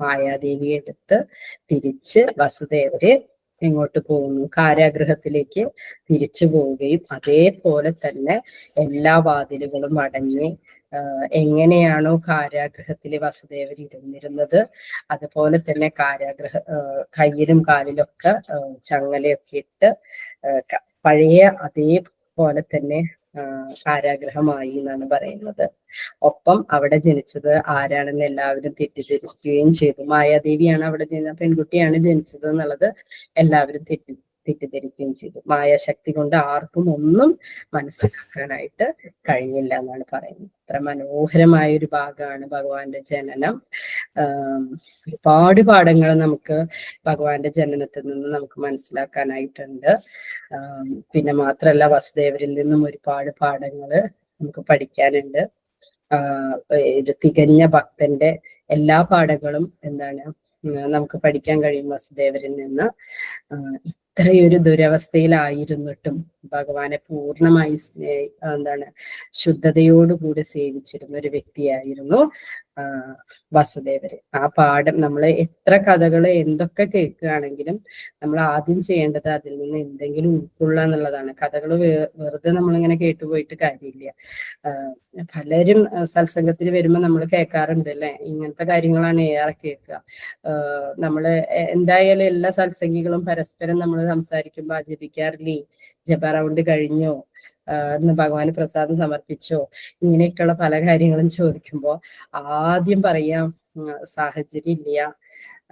മായാദേവി എടുത്ത് തിരിച്ച് വസുദേവര് എങ്ങോട്ട് പോകുന്നു, കാരാഗൃഹത്തിലേക്ക് തിരിച്ചു പോവുകയും അതേപോലെ തന്നെ എല്ലാ വാതിലുകളും അടഞ്ഞ് എങ്ങനെയാണോ കാരാഗൃഹത്തില് വസുദേവർ ഇരുന്നിരുന്നത് അതുപോലെ തന്നെ കയ്യിലും കാലിലൊക്കെ ചങ്ങലയൊക്കെ ഇട്ട് പഴയ അതേപോലെ തന്നെ കാരാഗ്രഹമായി എന്നാണ് പറയുന്നത്. ഒപ്പം അവിടെ ജനിച്ചത് ആരാണെന്ന് എല്ലാവരും തെറ്റിദ്ധരിക്കുകയും ചെയ്തു. മായാദേവിയാണ് അവിടെ പെൺകുട്ടിയാണ് ജനിച്ചത് എന്നുള്ളത് എല്ലാവരും തെറ്റിദ്ധരിക്കുകയും ചെയ്തു. മായാശക്തി കൊണ്ട് ആർക്കും ഒന്നും മനസ്സിലാക്കാനായിട്ട് കഴിഞ്ഞില്ല എന്നാണ് പറയുന്നത്. അത്ര മനോഹരമായ ഒരു ഭാഗമാണ് ഭഗവാന്റെ ജനനം. ഒരുപാട് പാഠങ്ങൾ നമുക്ക് ഭഗവാന്റെ ജനനത്തിൽ നിന്ന് നമുക്ക് മനസ്സിലാക്കാനായിട്ടുണ്ട്. പിന്നെ മാത്രമല്ല വസുദേവരിൽ നിന്നും ഒരുപാട് പാഠങ്ങള് നമുക്ക് പഠിക്കാനുണ്ട്. ഒരു തികഞ്ഞ ഭക്തന്റെ എല്ലാ പാഠങ്ങളും നമുക്ക് പഠിക്കാൻ കഴിയും വസുദേവരിൽ നിന്ന്. ഇത്രയൊരു ദുരവസ്ഥയിലായിരുന്നിട്ടും ഭഗവാനെ പൂർണ്ണമായി ശുദ്ധതയോടുകൂടി സേവിച്ചിരുന്ന ഒരു വ്യക്തിയായിരുന്നു വസുദേവര്. ആ പാഠം നമ്മൾ എത്ര കഥകൾ എന്തൊക്കെ കേൾക്കുകയാണെങ്കിലും നമ്മൾ ആദ്യം ചെയ്യേണ്ടത് അതിൽ നിന്ന് എന്തെങ്കിലും ഉൾക്കൊള്ളുക എന്നുള്ളതാണ്. കഥകൾ വെറുതെ നമ്മളിങ്ങനെ കേട്ടുപോയിട്ട് കാര്യമില്ല. പലരും സത്സംഗത്തിൽ വരുമ്പോൾ നമ്മൾ കേൾക്കാറുണ്ട് അല്ലെ, ഇങ്ങനത്തെ കാര്യങ്ങളാണ് ഏറെ കേൾക്കുക. നമ്മള് എന്തായാലും എല്ലാ സത്സംഗികളും പരസ്പരം നമ്മൾ സംസാരിക്കുമ്പോൾ ജപിക്കാറില്ലേ, ജപ റൗണ്ട് കഴിഞ്ഞോ, ഇന്ന് ഭഗവാന് പ്രസാദം സമർപ്പിച്ചോ, ഇങ്ങനെയൊക്കെയുള്ള പല കാര്യങ്ങളും ചോദിക്കുമ്പോൾ ആദ്യം പറയാം സാഹചര്യം ഇല്ല.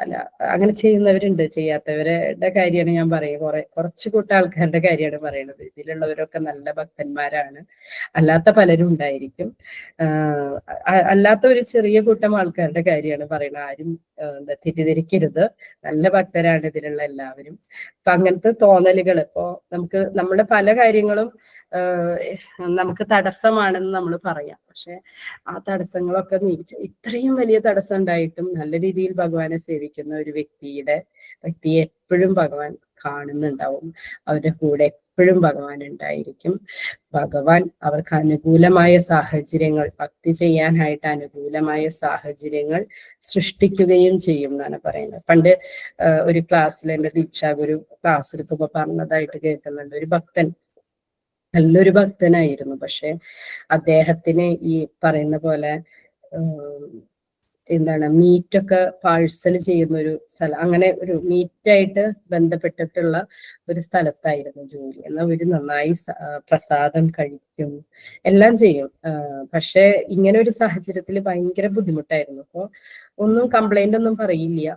അല്ല, അങ്ങനെ ചെയ്യുന്നവരുണ്ട്. ചെയ്യാത്തവരുടെ കാര്യമാണ് ഞാൻ പറയുക. കുറച്ചു കൂട്ടം ആൾക്കാരുടെ കാര്യമാണ് പറയുന്നത്. ഇതിലുള്ളവരൊക്കെ നല്ല ഭക്തന്മാരാണ്, അല്ലാത്ത പലരും ഉണ്ടായിരിക്കും. അല്ലാത്ത ഒരു ചെറിയ കൂട്ടം ആൾക്കാരുടെ കാര്യമാണ് പറയുന്നത്. ആരും തെറ്റിദ്ധരിക്കരുത്, നല്ല ഭക്തരാണ് ഇതിലുള്ള എല്ലാവരും. അപ്പൊ അങ്ങനത്തെ തോന്നലുകൾ ഇപ്പോ നമ്മുടെ പല കാര്യങ്ങളും നമുക്ക് തടസ്സമാണെന്ന് നമ്മൾ പറയാം. പക്ഷെ ആ തടസ്സങ്ങളൊക്കെ ഇത്രയും വലിയ തടസ്സം ഉണ്ടായിട്ടും നല്ല രീതിയിൽ ഭഗവാനെ സേവിക്കുന്ന ഒരു വ്യക്തിയെ എപ്പോഴും ഭഗവാൻ കാണുന്നുണ്ടാവും. അവരുടെ കൂടെ എപ്പോഴും ഭഗവാൻ ഉണ്ടായിരിക്കും. ഭഗവാൻ അവർക്ക് അനുകൂലമായ സാഹചര്യങ്ങൾ, ഭക്തി ചെയ്യാനായിട്ട് അനുകൂലമായ സാഹചര്യങ്ങൾ സൃഷ്ടിക്കുകയും ചെയ്യും എന്നാണ് പറയുന്നത്. പണ്ട് ഒരു ക്ലാസ്സിൽ, എൻ്റെ ദീക്ഷാഗുരു ക്ലാസ് എടുക്കുമ്പോൾ പറഞ്ഞതായിട്ട് കേൾക്കുന്നുണ്ട്. ഒരു ഭക്തൻ, നല്ലൊരു ഭക്തനായിരുന്നു, പക്ഷെ അദ്ദേഹത്തിന് ഈ പറയുന്ന പോലെ എന്താണ് മീറ്റൊക്കെ പാഴ്സൽ ചെയ്യുന്ന ഒരു സ്ഥലം, അങ്ങനെ ഒരു മീറ്റായിട്ട് ബന്ധപ്പെട്ടിട്ടുള്ള ഒരു സ്ഥലത്തായിരുന്നു ജോലി. എന്നാൽ ഒരു നന്നായി പ്രസാദം കഴിക്കും, എല്ലാം ചെയ്യും. പക്ഷെ ഇങ്ങനെ ഒരു സാഹചര്യത്തിൽ ഭയങ്കര ബുദ്ധിമുട്ടായിരുന്നു. അപ്പോൾ ഒന്നും കംപ്ലൈന്റ് ഒന്നും പറയില്ല.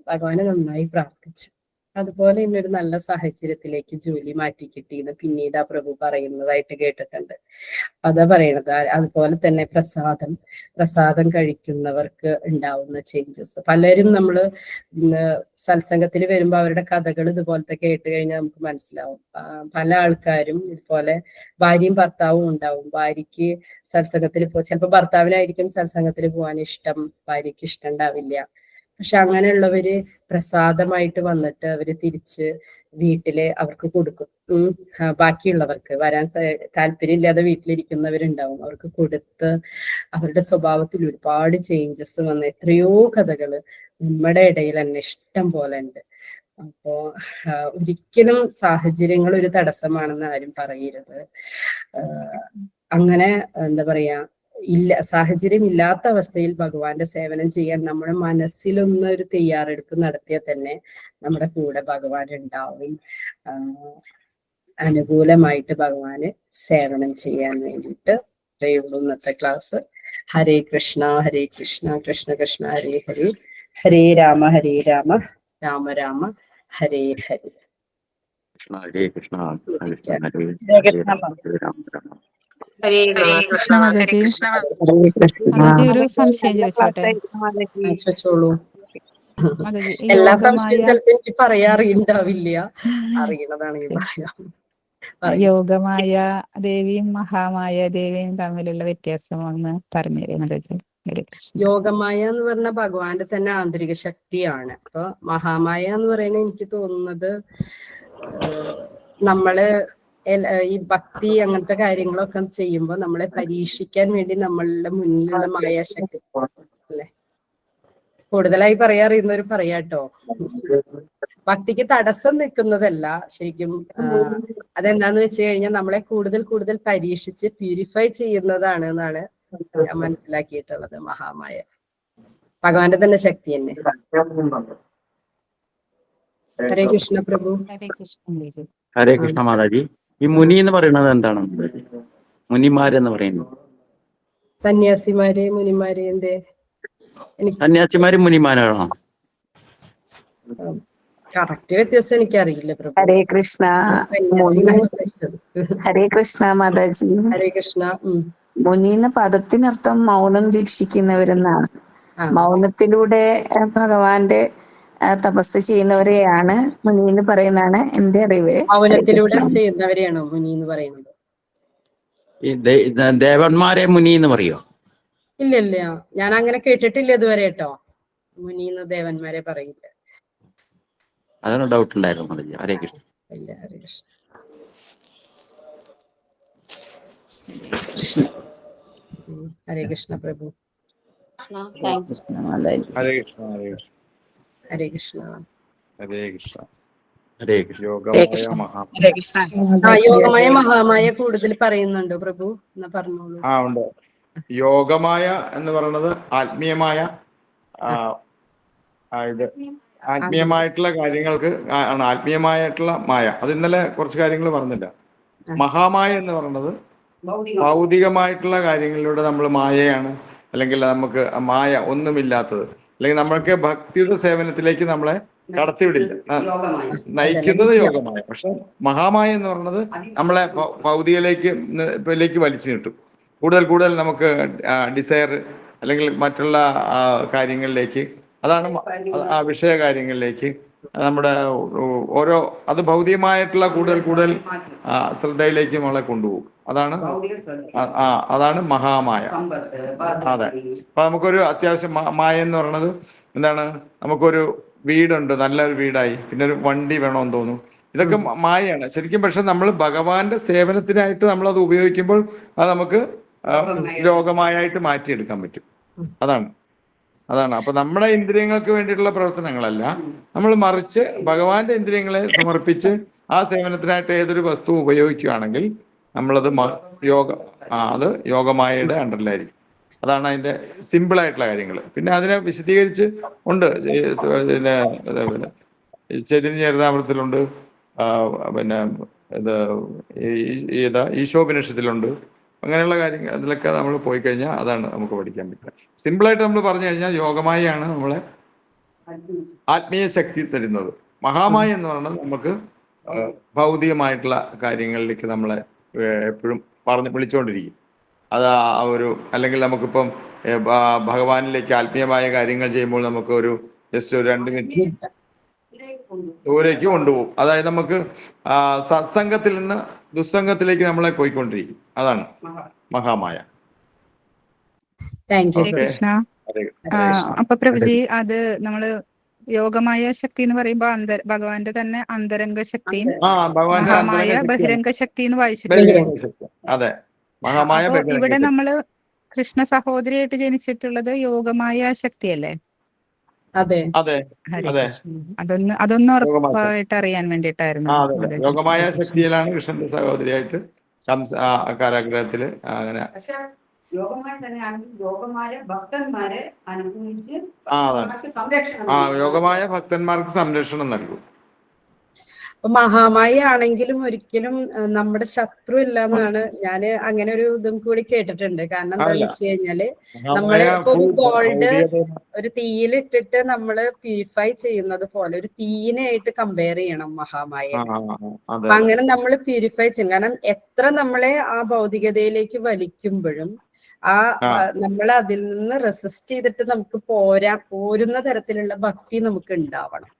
ഭഗവാനെ നന്നായി പ്രാർത്ഥിച്ചു. അതുപോലെ ഇന്നൊരു നല്ല സാഹചര്യത്തിലേക്ക് ജോലി മാറ്റി കിട്ടിയെന്ന് പിന്നീട് ആ പ്രഭു പറയുന്നതായിട്ട് കേട്ടിട്ടുണ്ട്. അതാ പറയണത്. അതുപോലെ തന്നെ പ്രസാദം കഴിക്കുന്നവർക്ക് ഉണ്ടാവുന്ന ചേഞ്ചസ്. പലരും നമ്മള് സത്സംഗത്തിൽ വരുമ്പോൾ അവരുടെ കഥകൾ ഇതുപോലത്തെ കേട്ട് കഴിഞ്ഞാൽ നമുക്ക് മനസ്സിലാവും. പല ആൾക്കാരും ഇതുപോലെ ഭാര്യയും ഭർത്താവും ഉണ്ടാവും. ഭാര്യയ്ക്ക് സത്സംഗത്തിൽ ചിലപ്പോൾ ഭർത്താവിനായിരിക്കും സത്സംഗത്തിൽ പോകാൻ ഇഷ്ടം, ഭാര്യയ്ക്ക് ഇഷ്ടം ഉണ്ടാവില്ല. പക്ഷെ അങ്ങനെയുള്ളവര് പ്രസാദമായിട്ട് വന്നിട്ട് അവര് തിരിച്ച് വീട്ടില് അവർക്ക് കൊടുക്കും. ബാക്കിയുള്ളവർക്ക് വരാൻ താല്പര്യമില്ലാതെ വീട്ടിലിരിക്കുന്നവരുണ്ടാവും, അവർക്ക് കൊടുത്ത് അവരുടെ സ്വഭാവത്തിൽ ഒരുപാട് ചേഞ്ചസ് വന്ന എത്രയോ കഥകള് നമ്മുടെ ഇടയിൽ തന്നെ ഇഷ്ടം പോലെ ഉണ്ട്. അപ്പോ ഒരിക്കലും സാഹചര്യങ്ങൾ ഒരു തടസ്സമാണെന്ന് ആരും പറയരുത്. അങ്ങനെ എന്താ പറയാ, സാഹചര്യം ഇല്ലാത്ത അവസ്ഥയിൽ ഭഗവാന്റെ സേവനം ചെയ്യാൻ നമ്മുടെ മനസ്സിലൊന്ന് ഒരു തയ്യാറെടുപ്പ് നടത്തിയാൽ തന്നെ നമ്മുടെ കൂടെ ഭഗവാൻ ഉണ്ടാവും. അനുകൂലമായിട്ട് ഭഗവാന് സേവനം ചെയ്യാൻ വേണ്ടിയിട്ട്. ഇത്രയുള്ളൂ ഇന്നത്തെ ക്ലാസ്. ഹരേ കൃഷ്ണ ഹരേ കൃഷ്ണ കൃഷ്ണ കൃഷ്ണ ഹരേ ഹരേ, ഹരേ രാമ രാമ രാമ ഹരേ ഹരേ. ഹരേ കൃഷ്ണ കൃഷ്ണ മാതാജി. മാതാജി ഒരു സംശയം ചോദിച്ചോട്ടെ ചോദിച്ചോളൂ. മാതാജി? എല്ലാ സംശയവും ചിലപ്പോ എനിക്ക് പറയാൻ അറിയണ്ടാവില്ല, അറിയണതാണെങ്കിൽ പറയാം. യോഗമായ ദേവിയും മഹാമായ ദേവിയും തമ്മിലുള്ള വ്യത്യാസം ഒന്ന് പറഞ്ഞുതരാം മാതാജി. യോഗമായ എന്ന് പറഞ്ഞ ഭഗവാന്റെ തന്നെ ആന്തരിക ശക്തിയാണ്. അപ്പൊ മഹാമായ എന്ന് പറയുന്നത് എനിക്ക് തോന്നുന്നത് നമ്മള് ഈ ഭക്തി അങ്ങനത്തെ കാര്യങ്ങളൊക്കെ ചെയ്യുമ്പോൾ നമ്മളെ പരീക്ഷിക്കാൻ വേണ്ടി നമ്മളുടെ മുന്നിലുള്ള മായാശക്തി അല്ലെ. കൂടുതലായി പറയാറിയുന്നവർ പറയാട്ടോ. ഭക്തിക്ക് തടസ്സം നിൽക്കുന്നതല്ല ശരിക്കും. അതെന്താന്ന് വെച്ച് കഴിഞ്ഞാൽ നമ്മളെ കൂടുതൽ പരീക്ഷിച്ച് പ്യൂരിഫൈ ചെയ്യുന്നതാണ് എന്നാണ് ഞാൻ മനസ്സിലാക്കിയിട്ടുള്ളത്. മഹാമായ ഭഗവാന്റെ തന്നെ ശക്തി തന്നെ. ഹരേ കൃഷ്ണ പ്രഭു. ഹരേ കൃഷ്ണ മാതാജി. ഈ മുനി എന്ന് പറയുന്നത് എന്താണ്? മുനിമാരെന്ന് പറയുന്നത് സന്യാസിമാര്, മുനിമാര്. എന്തേ സന്യാസിമാരും മുനിമാരാണോ? കറക്റ്റ് വ്യത്യാസം എനിക്കറിയില്ല പ്രഭു. ഹരേ കൃഷ്ണ. ഹരേ കൃഷ്ണ മാതാജി. ഹരേ കൃഷ്ണ. മുനി എന്ന പദത്തിനർത്ഥം മൗനം ദീക്ഷിക്കുന്നവരെന്നാണ്. മൗനത്തിലൂടെ ഭഗവാന്റെ തപസ് ചെയ്യുന്നവരെയാണ് മുനി എന്ന് പറയുന്നതാണ് എന്റെ അറിവ്. മൗനത്തിലൂടെ ചെയ്യുന്നവരെയാണോ മുനി എന്ന് പറയുന്നത്? ഈ ദേവന്മാരെ മുനി എന്ന് പറയോ? ഇല്ല, ഞാൻ അങ്ങനെ കേട്ടിട്ടില്ല ഇതുവരെ കേട്ടോ. മുനി എന്ന് ദേവന്മാരെ പറയില്ല. അതാണ് ഡൗട്ട് ഉണ്ടായിരുന്നു മാതാജി. ഹരേ കൃഷ്ണ. ഇല്ല, ഹരേ കൃഷ്ണ. ഹരേ കൃഷ്ണ പ്രഭു. ഹരേ കൃഷ്ണ ഹരേ കൃഷ്ണ. ഹരേ കൃഷ്ണ. ഹരേ കൃഷ്ണ. യോഗമായ മഹാമായ കൂടുതൽ പറയുന്നുണ്ടോ പ്രഭു? എന്നാ പറഞ്ഞോളൂ. ഉണ്ട്. യോഗമായ എന്ന് പറയുന്നത് ആത്മീയമായ ഇത് ആത്മീയമായിട്ടുള്ള കാര്യങ്ങൾക്ക് ആണ്. ആത്മീയമായിട്ടുള്ള മായ. അത് ഇന്നലെ കുറച്ച് കാര്യങ്ങൾ പറഞ്ഞില്ല. മഹാമായ എന്ന് പറയുന്നത് ഭൗതികമായിട്ടുള്ള കാര്യങ്ങളിലൂടെ നമ്മൾ മായയാണ്, അല്ലെങ്കിൽ നമുക്ക് മായ ഒന്നുമില്ലാത്തത്, അല്ലെങ്കിൽ നമ്മൾക്ക് ഭക്തിയുടെ സേവനത്തിലേക്ക് നമ്മളെ കടത്തിവിടില്ല, നയിക്കുന്നത് യോഗമായ. പക്ഷെ മഹാമായ എന്ന് പറയുന്നത് നമ്മളെ ഭൗതികയിലേക്ക് വലിച്ചു നീട്ടും. കൂടുതൽ നമുക്ക് ഡിസയർ അല്ലെങ്കിൽ മറ്റുള്ള കാര്യങ്ങളിലേക്ക്, അതാണ് ആ വിഷയ കാര്യങ്ങളിലേക്ക് നമ്മുടെ അത് ഭൗതികമായിട്ടുള്ള കൂടുതൽ ശ്രദ്ധയിലേക്ക് നമ്മളെ കൊണ്ടുപോകും. അതാണ് മഹാമായ. അതെ. അപ്പൊ നമുക്കൊരു അത്യാവശ്യം മായ എന്ന് പറയുന്നത് എന്താണ്? നമുക്കൊരു വീടുണ്ട്, നല്ലൊരു വീടായി, പിന്നെ ഒരു വണ്ടി വേണമെന്ന് തോന്നും. ഇതൊക്കെ മായയാണ് ശരിക്കും. പക്ഷെ നമ്മൾ ഭഗവാന്റെ സേവനത്തിനായിട്ട് നമ്മൾ അത് ഉപയോഗിക്കുമ്പോൾ അത് നമുക്ക് യോഗമായിട്ട് മാറ്റിയെടുക്കാൻ പറ്റും. അതാണ് അപ്പൊ നമ്മുടെ ഇന്ദ്രിയങ്ങൾക്ക് വേണ്ടിയിട്ടുള്ള പ്രവർത്തനങ്ങളല്ല, നമ്മൾ മറിച്ച് ഭഗവാന്റെ ഇന്ദ്രിയങ്ങളെ സമർപ്പിച്ച് ആ സേവനത്തിനായിട്ട് ഏതൊരു വസ്തു ഉപയോഗിക്കുകയാണെങ്കിൽ നമ്മളത് അത് യോഗമായയുടെ അണ്ടറിലായിരിക്കും. അതാണ് അതിന്റെ സിമ്പിൾ ആയിട്ടുള്ള കാര്യങ്ങൾ. പിന്നെ അതിനെ വിശദീകരിച്ച് ഉണ്ട്, പിന്നെ ചൈതന്യ ചരിതാമൃതത്തിലുണ്ട്, പിന്നെ ഇത് ഈശോപനിഷത്തിലുണ്ട്. അങ്ങനെയുള്ള കാര്യങ്ങൾ അതിലൊക്കെ നമ്മൾ പോയി കഴിഞ്ഞാൽ അതാണ് നമുക്ക് പഠിക്കാൻ പറ്റുക. സിമ്പിളായിട്ട് നമ്മൾ പറഞ്ഞു കഴിഞ്ഞാൽ യോഗമായയാണ് നമ്മളെ ആത്മീയ ശക്തി തരുന്നത്. മഹാമായ എന്ന് പറയുന്നത് നമുക്ക് ഭൗതികമായിട്ടുള്ള കാര്യങ്ങളിലേക്ക് നമ്മളെ എപ്പോഴും വിളിച്ചുകൊണ്ടിരിക്കും. അത് അല്ലെങ്കിൽ നമുക്കിപ്പം ഭഗവാനിലേക്ക് ആത്മീയമായ കാര്യങ്ങൾ ചെയ്യുമ്പോൾ നമുക്ക് ജസ്റ്റ് ഒരു 2 മിനിറ്റ് ദൂരേക്ക് കൊണ്ടുപോകും. അതായത് നമുക്ക് സത്സംഗത്തിൽ നിന്ന് ദുസ്സംഗത്തിലേക്ക് നമ്മളെ പോയിക്കൊണ്ടിരിക്കും. അതാണ് മഹാമായ. കൃഷ്ണ. അപ്പൊ പ്രഭുജി, അത് നമ്മള് യോഗമായ ശക്തി എന്ന് പറയുമ്പോ ഭഗവാന്റെ തന്നെ അന്തരംഗ ശക്തിയും മഹാമായ ബഹിരംഗ ശക്തി എന്ന് വായിച്ചിട്ടുണ്ട്. അതെ, മഹാമായ. ഇവിടെ നമ്മള് കൃഷ്ണ സഹോദരിയായിട്ട് ജനിച്ചിട്ടുള്ളത് യോഗമായ ശക്തിയല്ലേ? അതെ അതെ അതെ, അതൊന്ന് ഉറപ്പായിട്ട് അറിയാൻ വേണ്ടിയിട്ടായിരുന്നു. യോഗമായ ശക്തിയിലാണ് കൃഷ്ണന്റെ സഹോദരിയായിട്ട് കാരാഗ്രഹത്തില് അങ്ങനെ യോഗമായ ഭക്തന്മാർക്ക് സംരക്ഷണം നൽകും. അപ്പൊ മഹാമായ ആണെങ്കിലും ഒരിക്കലും നമ്മുടെ ശത്രു ഇല്ല എന്നാണ് ഞാൻ അങ്ങനെ ഒരു ഇതും കൂടി കേട്ടിട്ടുണ്ട്. കാരണം എന്താണെന്ന് വെച്ച് കഴിഞ്ഞാല് നമ്മള് ഇപ്പൊ ഒരു ഗോൾഡ് ഒരു തീയിലിട്ടിട്ട് നമ്മള് പ്യൂരിഫൈ ചെയ്യുന്നത് പോലെ ഒരു തീയിനായിട്ട് കമ്പയർ ചെയ്യണം മഹാമായ. അപ്പൊ അങ്ങനെ നമ്മൾ പ്യൂരിഫൈ ചെയ്യും. കാരണം എത്ര നമ്മളെ ആ ഭൗതികതയിലേക്ക് വലിക്കുമ്പോഴും നമ്മൾ അതിൽ നിന്ന് റെസിസ്റ്റ് ചെയ്തിട്ട് നമുക്ക് പോരുന്ന തരത്തിലുള്ള ഭക്തി നമുക്ക് ഉണ്ടാവണം.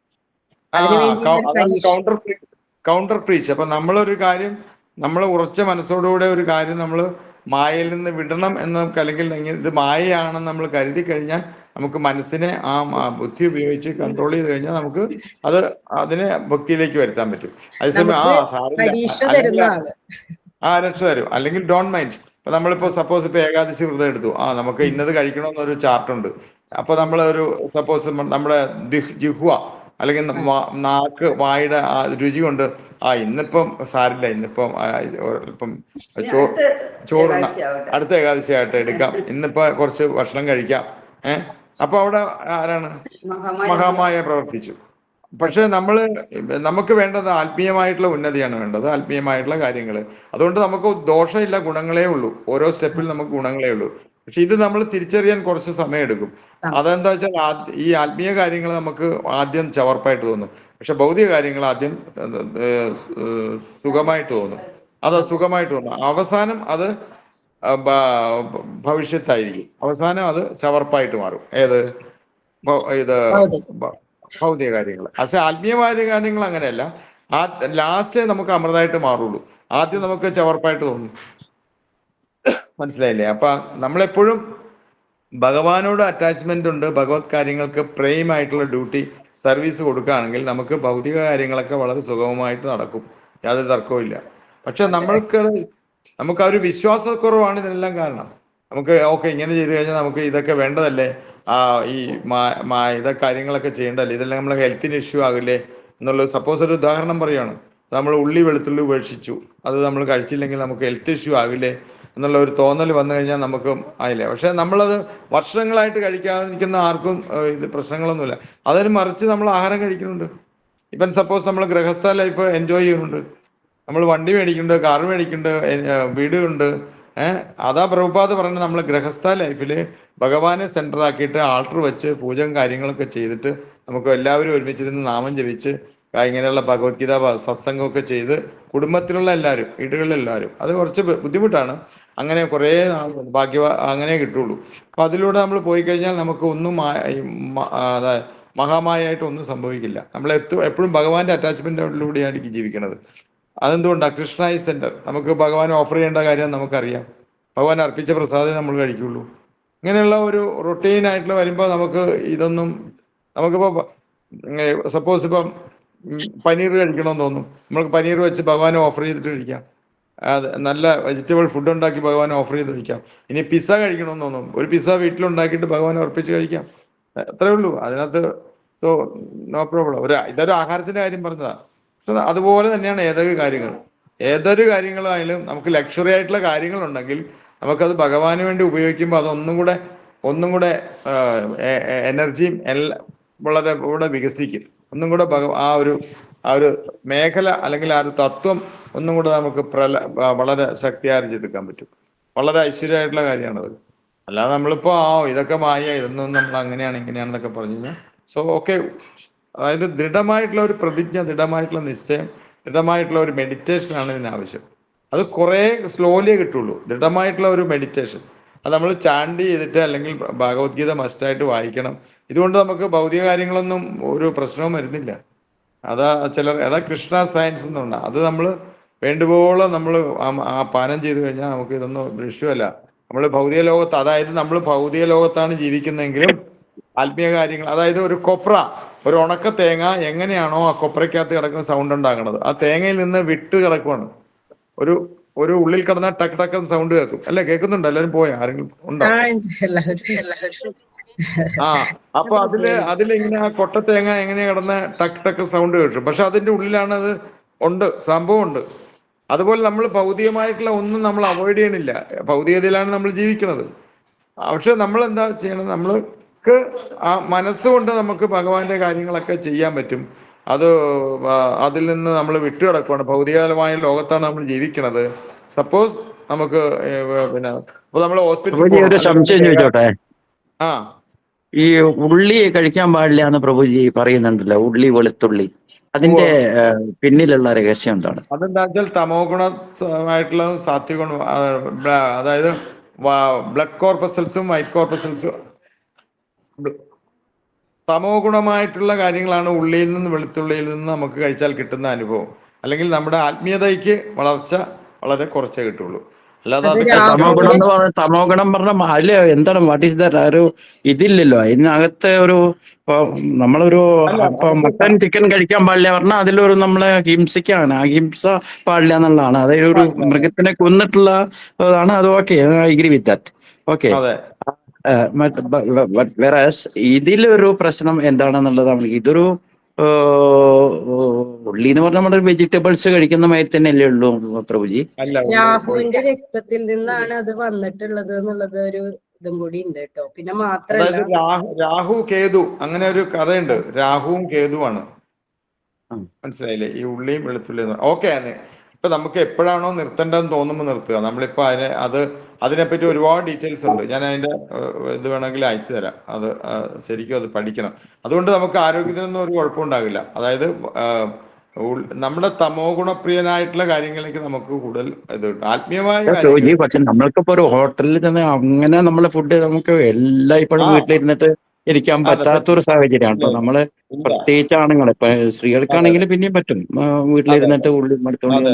Counter preach. അപ്പൊ നമ്മളൊരു കാര്യം, നമ്മൾ ഉറച്ച മനസ്സോടുകൂടെ ഒരു കാര്യം നമ്മൾ മായയിൽ നിന്ന് വിടണം എന്ന് അല്ലെങ്കിൽ ഇത് മായയാണെന്ന് നമ്മൾ കരുതി കഴിഞ്ഞാൽ നമുക്ക് മനസ്സിനെ ബുദ്ധി ഉപയോഗിച്ച് കൺട്രോൾ ചെയ്ത് കഴിഞ്ഞാൽ നമുക്ക് അതിനെ ഭക്തിയിലേക്ക് വരുത്താൻ പറ്റും. അതേസമയം രക്ഷ തരും. അല്ലെങ്കിൽ ഡോണ്ട് മൈൻഡ്. ഇപ്പൊ നമ്മളിപ്പോ സപ്പോസ് ഇപ്പൊ ഏകാദശി വ്രതം എടുത്തു, നമുക്ക് ഇന്നത് കഴിക്കണമെന്നൊരു ചാർട്ടുണ്ട്. അപ്പൊ നമ്മളൊരു സപ്പോസ് നമ്മുടെ ജിഹ്വ അല്ലെങ്കിൽ വായുടെ രുചി കൊണ്ട് ഇന്നിപ്പം സാരില്ല, ഇന്നിപ്പം ചോറുണ്ണ, അടുത്ത ഏകാദശി ആയിട്ട് എടുക്കാം, ഇന്നിപ്പോ കുറച്ച് ഭക്ഷണം കഴിക്കാം. അപ്പൊ അവിടെ ആരാണ്? മഹാമായ പ്രവർത്തിച്ചു. പക്ഷെ നമുക്ക് വേണ്ടത് ആത്മീയമായിട്ടുള്ള ഉന്നതിയാണ് വേണ്ടത്, ആത്മീയമായിട്ടുള്ള കാര്യങ്ങൾ. അതുകൊണ്ട് നമുക്ക് ദോഷമില്ല, ഗുണങ്ങളേ ഉള്ളൂ. ഓരോ സ്റ്റെപ്പിൽ നമുക്ക് ഗുണങ്ങളേ ഉള്ളൂ. പക്ഷെ ഇത് നമ്മൾ തിരിച്ചറിയാൻ കുറച്ച് സമയം എടുക്കും. അതെന്താ വെച്ചാൽ ഈ ആത്മീയ കാര്യങ്ങൾ നമുക്ക് ആദ്യം ചവർപ്പായിട്ട് തോന്നും, പക്ഷെ ഭൗതിക കാര്യങ്ങൾ ആദ്യം സുഖമായിട്ട് തോന്നും. സുഖമായിട്ട് തോന്നും. അവസാനം അത് ഭവിഷ്യത്തായിരിക്കും. അവസാനം അത് ചവർപ്പായിട്ട് മാറും. ഇത് ഭൗതിക കാര്യങ്ങൾ. പക്ഷെ ആത്മീയമായ കാര്യങ്ങൾ അങ്ങനെയല്ല. ലാസ്റ്റ് നമുക്ക് അമൃതമായിട്ട് മാറുള്ളൂ. ആദ്യം നമുക്ക് ചവർപ്പായിട്ട് തോന്നും. മനസ്സിലായില്ലേ? അപ്പൊ നമ്മളെപ്പോഴും ഭഗവാനോട് അറ്റാച്ച്മെന്റ് ഉണ്ട്, ഭഗവത് കാര്യങ്ങൾക്ക് പ്രേമായിട്ടുള്ള ഡ്യൂട്ടി സർവീസ് കൊടുക്കുകയാണെങ്കിൽ നമുക്ക് ഭൗതിക കാര്യങ്ങളൊക്കെ വളരെ സുഗമമായിട്ട് നടക്കും, യാതൊരു തർക്കവും ഇല്ല. പക്ഷെ നമുക്ക് ആ ഒരു വിശ്വാസക്കുറവാണ് ഇതിനെല്ലാം കാരണം. നമുക്ക് ഇങ്ങനെ ചെയ്തു കഴിഞ്ഞാൽ നമുക്ക് ഇതൊക്കെ വേണ്ടതല്ലേ, ഇതൊക്കെ കാര്യങ്ങളൊക്കെ ചെയ്യേണ്ടല്ലേ, ഇതെല്ലാം നമ്മളെ ഹെൽത്തിന് ഇഷ്യൂ ആകില്ലേ എന്നുള്ളത്. സപ്പോസ് ഒരു ഉദാഹരണം പറയുകയാണ്, നമ്മൾ ഉള്ളി വെളുത്തുള്ളി ഉപേക്ഷിച്ചു, അത് നമ്മൾ കഴിച്ചില്ലെങ്കിൽ നമുക്ക് ഹെൽത്ത് ഇഷ്യൂ ആകില്ലേ എന്നുള്ള ഒരു തോന്നൽ വന്നു കഴിഞ്ഞാൽ നമുക്ക് ആയില്ലേ. പക്ഷെ നമ്മളത് വർഷങ്ങളായിട്ട് കഴിക്കാതിരിക്കുന്ന ആർക്കും ഇത് പ്രശ്നങ്ങളൊന്നുമില്ല. അതിന് മറിച്ച് നമ്മൾ ആഹാരം കഴിക്കുന്നുണ്ട്. ഇപ്പം സപ്പോസ് നമ്മൾ ഗൃഹസ്ഥ ലൈഫ് എൻജോയ് ചെയ്യുന്നുണ്ട്, നമ്മൾ വണ്ടി മേടിക്കുന്നുണ്ട്, കാർ മേടിക്കുന്നുണ്ട്, വീടുണ്ട്. അതാ പ്രഭുപാദ് പറഞ്ഞത്, നമ്മൾ ഗൃഹസ്ഥ ലൈഫിൽ ഭഗവാനെ സെന്റർ ആക്കിയിട്ട് ആൾട്ടർ വെച്ച് പൂജയും കാര്യങ്ങളൊക്കെ ചെയ്തിട്ട് നമുക്ക് എല്ലാവരും ഒരുമിച്ചിരുന്ന് നാമം ജപിച്ച് ഇങ്ങനെയുള്ള ഭഗവത്ഗീത സത്സംഗമൊക്കെ ചെയ്ത് കുടുംബത്തിലുള്ള എല്ലാവരും, വീടുകളിലെല്ലാവരും. അത് കുറച്ച് ബുദ്ധിമുട്ടാണ്. അങ്ങനെ കുറേ അങ്ങനെ കിട്ടുള്ളൂ. അപ്പൊ അതിലൂടെ നമ്മൾ പോയി കഴിഞ്ഞാൽ നമുക്ക് ഒന്നും മഹാമായായിട്ട് ഒന്നും സംഭവിക്കില്ല. നമ്മൾ എപ്പോഴും ഭഗവാന്റെ അറ്റാച്ച്മെന്റിലൂടെയാണ് ജീവിക്കുന്നത്. അതെന്തുകൊണ്ടാണ്? കൃഷ്ണ ഈ സെന്റർ. നമുക്ക് ഭഗവാൻ ഓഫർ ചെയ്യേണ്ട കാര്യം നമുക്കറിയാം. ഭഗവാൻ അർപ്പിച്ച പ്രസാദം നമ്മൾ കഴിക്കുള്ളൂ. ഇങ്ങനെയുള്ള ഒരു റൊട്ടീനായിട്ടുള്ള വരുമ്പോൾ നമുക്കിപ്പോൾ സപ്പോസ് ഇപ്പം പനീർ കഴിക്കണമെന്ന് തോന്നും, നമ്മൾക്ക് പനീർ വെച്ച് ഭഗവാനെ ഓഫർ ചെയ്തിട്ട് കഴിക്കാം. അത് നല്ല വെജിറ്റബിൾ ഫുഡ് ഉണ്ടാക്കി ഭഗവാനെ ഓഫർ ചെയ്ത് കഴിക്കാം. ഇനി പിസ്സ കഴിക്കണമെന്ന് തോന്നും, ഒരു പിസ്സ വീട്ടിലുണ്ടാക്കിയിട്ട് ഭഗവാനെ അർപ്പിച്ച് കഴിക്കാം. അത്രേ ഉള്ളൂ അതിനകത്ത്. So no problem. ഇതൊരു ആഹാരത്തിന്റെ കാര്യം പറഞ്ഞതാണ്. പക്ഷെ അതുപോലെ തന്നെയാണ് ഏതൊരു കാര്യങ്ങളായാലും നമുക്ക് ലക്ഷറി ആയിട്ടുള്ള കാര്യങ്ങളുണ്ടെങ്കിൽ നമുക്കത് ഭഗവാന് വേണ്ടി ഉപയോഗിക്കുമ്പോൾ അത് ഒന്നും കൂടെ എനർജിയും വളരെ വികസിക്കും. ഒന്നും കൂടെ ആ ഒരു മേഖല അല്ലെങ്കിൽ ആ ഒരു തത്വം ഒന്നും കൂടെ നമുക്ക് വളരെ ശക്തിയാർജിച്ചെടുക്കാൻ പറ്റും. വളരെ ഐശ്വര്യമായിട്ടുള്ള കാര്യമാണത്. അല്ലാതെ നമ്മളിപ്പോ ഇതൊക്കെ മായ, ഇതൊന്നും നമ്മൾ അങ്ങനെയാണ് ഇങ്ങനെയാണെന്നൊക്കെ പറഞ്ഞു കഴിഞ്ഞാൽ സോ ഓക്കെ. അതായത് ദൃഢമായിട്ടുള്ള ഒരു പ്രതിജ്ഞ, ദൃഢമായിട്ടുള്ള നിശ്ചയം, ദൃഢമായിട്ടുള്ള ഒരു മെഡിറ്റേഷൻ ആണ് ഇതിനാവശ്യം. അത് കുറേ സ്ലോലിയേ കിട്ടുള്ളൂ. ദൃഢമായിട്ടുള്ള ഒരു മെഡിറ്റേഷൻ അത് നമ്മൾ ചാണ്ടി ചെയ്തിട്ട്, അല്ലെങ്കിൽ ഭഗവത്ഗീത മസ്റ്റായിട്ട് വായിക്കണം. ഇതുകൊണ്ട് നമുക്ക് ഭൗതിക കാര്യങ്ങളൊന്നും ഒരു പ്രശ്നവും വരുന്നില്ല. അതാ കൃഷ്ണ സയൻസ് എന്നുണ്ട്. അത് നമ്മൾ വേണ്ടുവോളം നമ്മൾ ആ പാനം ചെയ്തു കഴിഞ്ഞാൽ നമുക്ക് ഇതൊന്നും വിഷയമല്ല. നമ്മൾ ഭൗതിക ലോകത്ത്, അതായത് നമ്മൾ ഭൗതിക ലോകത്താണ് ജീവിക്കുന്നതെങ്കിലും ആത്മീയ കാര്യങ്ങൾ, അതായത് ഒരു ഉണക്ക തേങ്ങ എങ്ങനെയാണോ ആ കൊപ്രയ്ക്കകത്ത് കിടക്കുന്ന സൗണ്ട് ഉണ്ടാക്കുന്നത്, ആ തേങ്ങയിൽ നിന്ന് വിട്ട് കിടക്കുവാണ്. ഒരു ഉള്ളിൽ കിടന്നാൽ ടക്ക് ടക്ക് സൗണ്ട് കേൾക്കും അല്ലെ? കേൾക്കുന്നുണ്ടോ? എല്ലാവരും പോയ ആരെങ്കിലും ഉണ്ടോ? അപ്പൊ അതിലിങ്ങനെ ആ കൊട്ട തേങ്ങ എങ്ങനെ കിടന്ന് ടക്ക് ടക്ക് സൗണ്ട് കേട്ടു. പക്ഷെ അതിന്റെ ഉള്ളിലാണ് അത് സംഭവം ഉണ്ട്. അതുപോലെ നമ്മൾ ഭൗതികമായിട്ടുള്ള ഒന്നും നമ്മൾ അവോയ്ഡ് ചെയ്യണില്ല. ഭൗതികതയിലാണ് നമ്മൾ ജീവിക്കുന്നത്. പക്ഷെ നമ്മൾ എന്താ ചെയ്യണം? നമ്മൾക്ക് ആ മനസ്സുകൊണ്ട് നമുക്ക് ഭഗവാന്റെ കാര്യങ്ങളൊക്കെ ചെയ്യാൻ പറ്റും. അതിൽ നിന്ന് നമ്മൾ വിട്ടുകിടക്കുകയാണ്. ഭൗതികമായ ലോകത്താണ് നമ്മൾ ജീവിക്കുന്നത്. സപ്പോസ് നമുക്ക് ഇപ്പൊ നമ്മൾ ഹോസ്പിറ്റലിൽ സംശയം ചോദിച്ചോട്ടെ. ആ ഈ ഉള്ളി കഴിക്കാൻ പാടില്ല എന്ന് പ്രഭുജി പറയുന്നുണ്ടല്ലോ, ഉള്ളി, വെളുത്തുള്ളി, അതിന്റെ പിന്നിലുള്ള രഹസ്യം എന്താണ്? അതെന്താ വെച്ചാൽ തമോ ഗുണമായിട്ടുള്ള സാത്വിക ഗുണം, അതായത് ബ്ലഡ് കോർപ്പസൽസും വൈറ്റ് കോർപ്പസൽസും തമോ ഗുണമായിട്ടുള്ള കാര്യങ്ങളാണ് ഉള്ളിയിൽ നിന്ന് വെളുത്തുള്ളിയിൽ നിന്ന് നമുക്ക് കഴിച്ചാൽ കിട്ടുന്ന അനുഭവം. അല്ലെങ്കിൽ നമ്മുടെ ആത്മീയതയ്ക്ക് വളർച്ച വളരെ കുറച്ചേ കിട്ടുള്ളൂ. അല്ലാതെ തമോ ഗുണം പറഞ്ഞ അല്ല എന്താണ്, വാട്ട് ഈസ് ദാറ്റ്? ഒരു ഇതില്ലല്ലോ ഇതിനകത്ത്. നമ്മളൊരു മട്ടൻ ചിക്കൻ കഴിക്കാൻ പാടില്ല പറഞ്ഞാൽ അതിലൊരു നമ്മളെ ഹിംസിക്കാണ്. അഹിംസ പാടില്ല എന്നുള്ളതാണ്. അതായത് ഒരു മൃഗത്തിനെ കൊന്നിട്ടുള്ളതാണ്. അത് okay, I agree with that. Okay. ഇതിലൊരു പ്രശ്നം എന്താണെന്നുള്ളതാണ്. ഇതൊരു ഉള്ളി എന്ന് പറഞ്ഞാൽ നമ്മുടെ വെജിറ്റബിൾസ് കഴിക്കുന്ന മാതിരി തന്നെ അല്ലേ ഉള്ളൂ പ്രഭുജി? രാഹുവിന്റെ രക്തത്തിൽ നിന്നാണ് അത് വന്നിട്ടുള്ളത് എന്നുള്ളത് ഒരു ഇതും കൂടി ഉണ്ട് കേട്ടോ. പിന്നെ മാത്രമല്ല രാഹു കേതു, അങ്ങനെ ഒരു കഥയുണ്ട്. രാഹുവും കേതുവാണ്. മനസ്സിലായില്ലേ? ഈ ഉള്ളിയും വെളുത്തുള്ളിയും. ഓക്കെ. ഇപ്പൊ നമുക്ക് എപ്പോഴാണോ നിർത്തേണ്ടതെന്ന് തോന്നുമ്പോൾ നിർത്തുക. നമ്മളിപ്പോ അതിനെപ്പറ്റി ഒരുപാട് ഡീറ്റെയിൽസ് ഉണ്ട്. ഞാൻ അതിന്റെ ഇത് വേണമെങ്കിൽ അയച്ചു തരാം. ശരിക്കും അത് പഠിക്കണം. അതുകൊണ്ട് നമുക്ക് ആരോഗ്യത്തിനൊന്നും ഒരു കുഴപ്പമുണ്ടാകില്ല. അതായത് നമ്മുടെ തമോ ഗുണപ്രിയനായിട്ടുള്ള കാര്യങ്ങളിലേക്ക് നമുക്ക് കൂടുതൽ ഇത് ആത്മീയമായ കാര്യങ്ങൾ. പക്ഷെ നമ്മൾക്കിപ്പോ ഒരു ഹോട്ടലിൽ തന്നെ അങ്ങനെ നമ്മളെ ഫുഡ് നമുക്ക് എല്ലായ്പ്പോഴും വീട്ടിലിരുന്നിട്ട് ഇരിക്കാൻ പറ്റാത്തൊരു സാഹചര്യമാണ്. ഇപ്പൊ നമ്മള് പ്രത്യേകിച്ച് ആണുങ്ങൾ, ഇപ്പൊ സ്ത്രീകൾക്കാണെങ്കിൽ പിന്നെയും പറ്റും വീട്ടിലിരുന്നിട്ട് ഉള്ളി മടുത്തോണ്ടി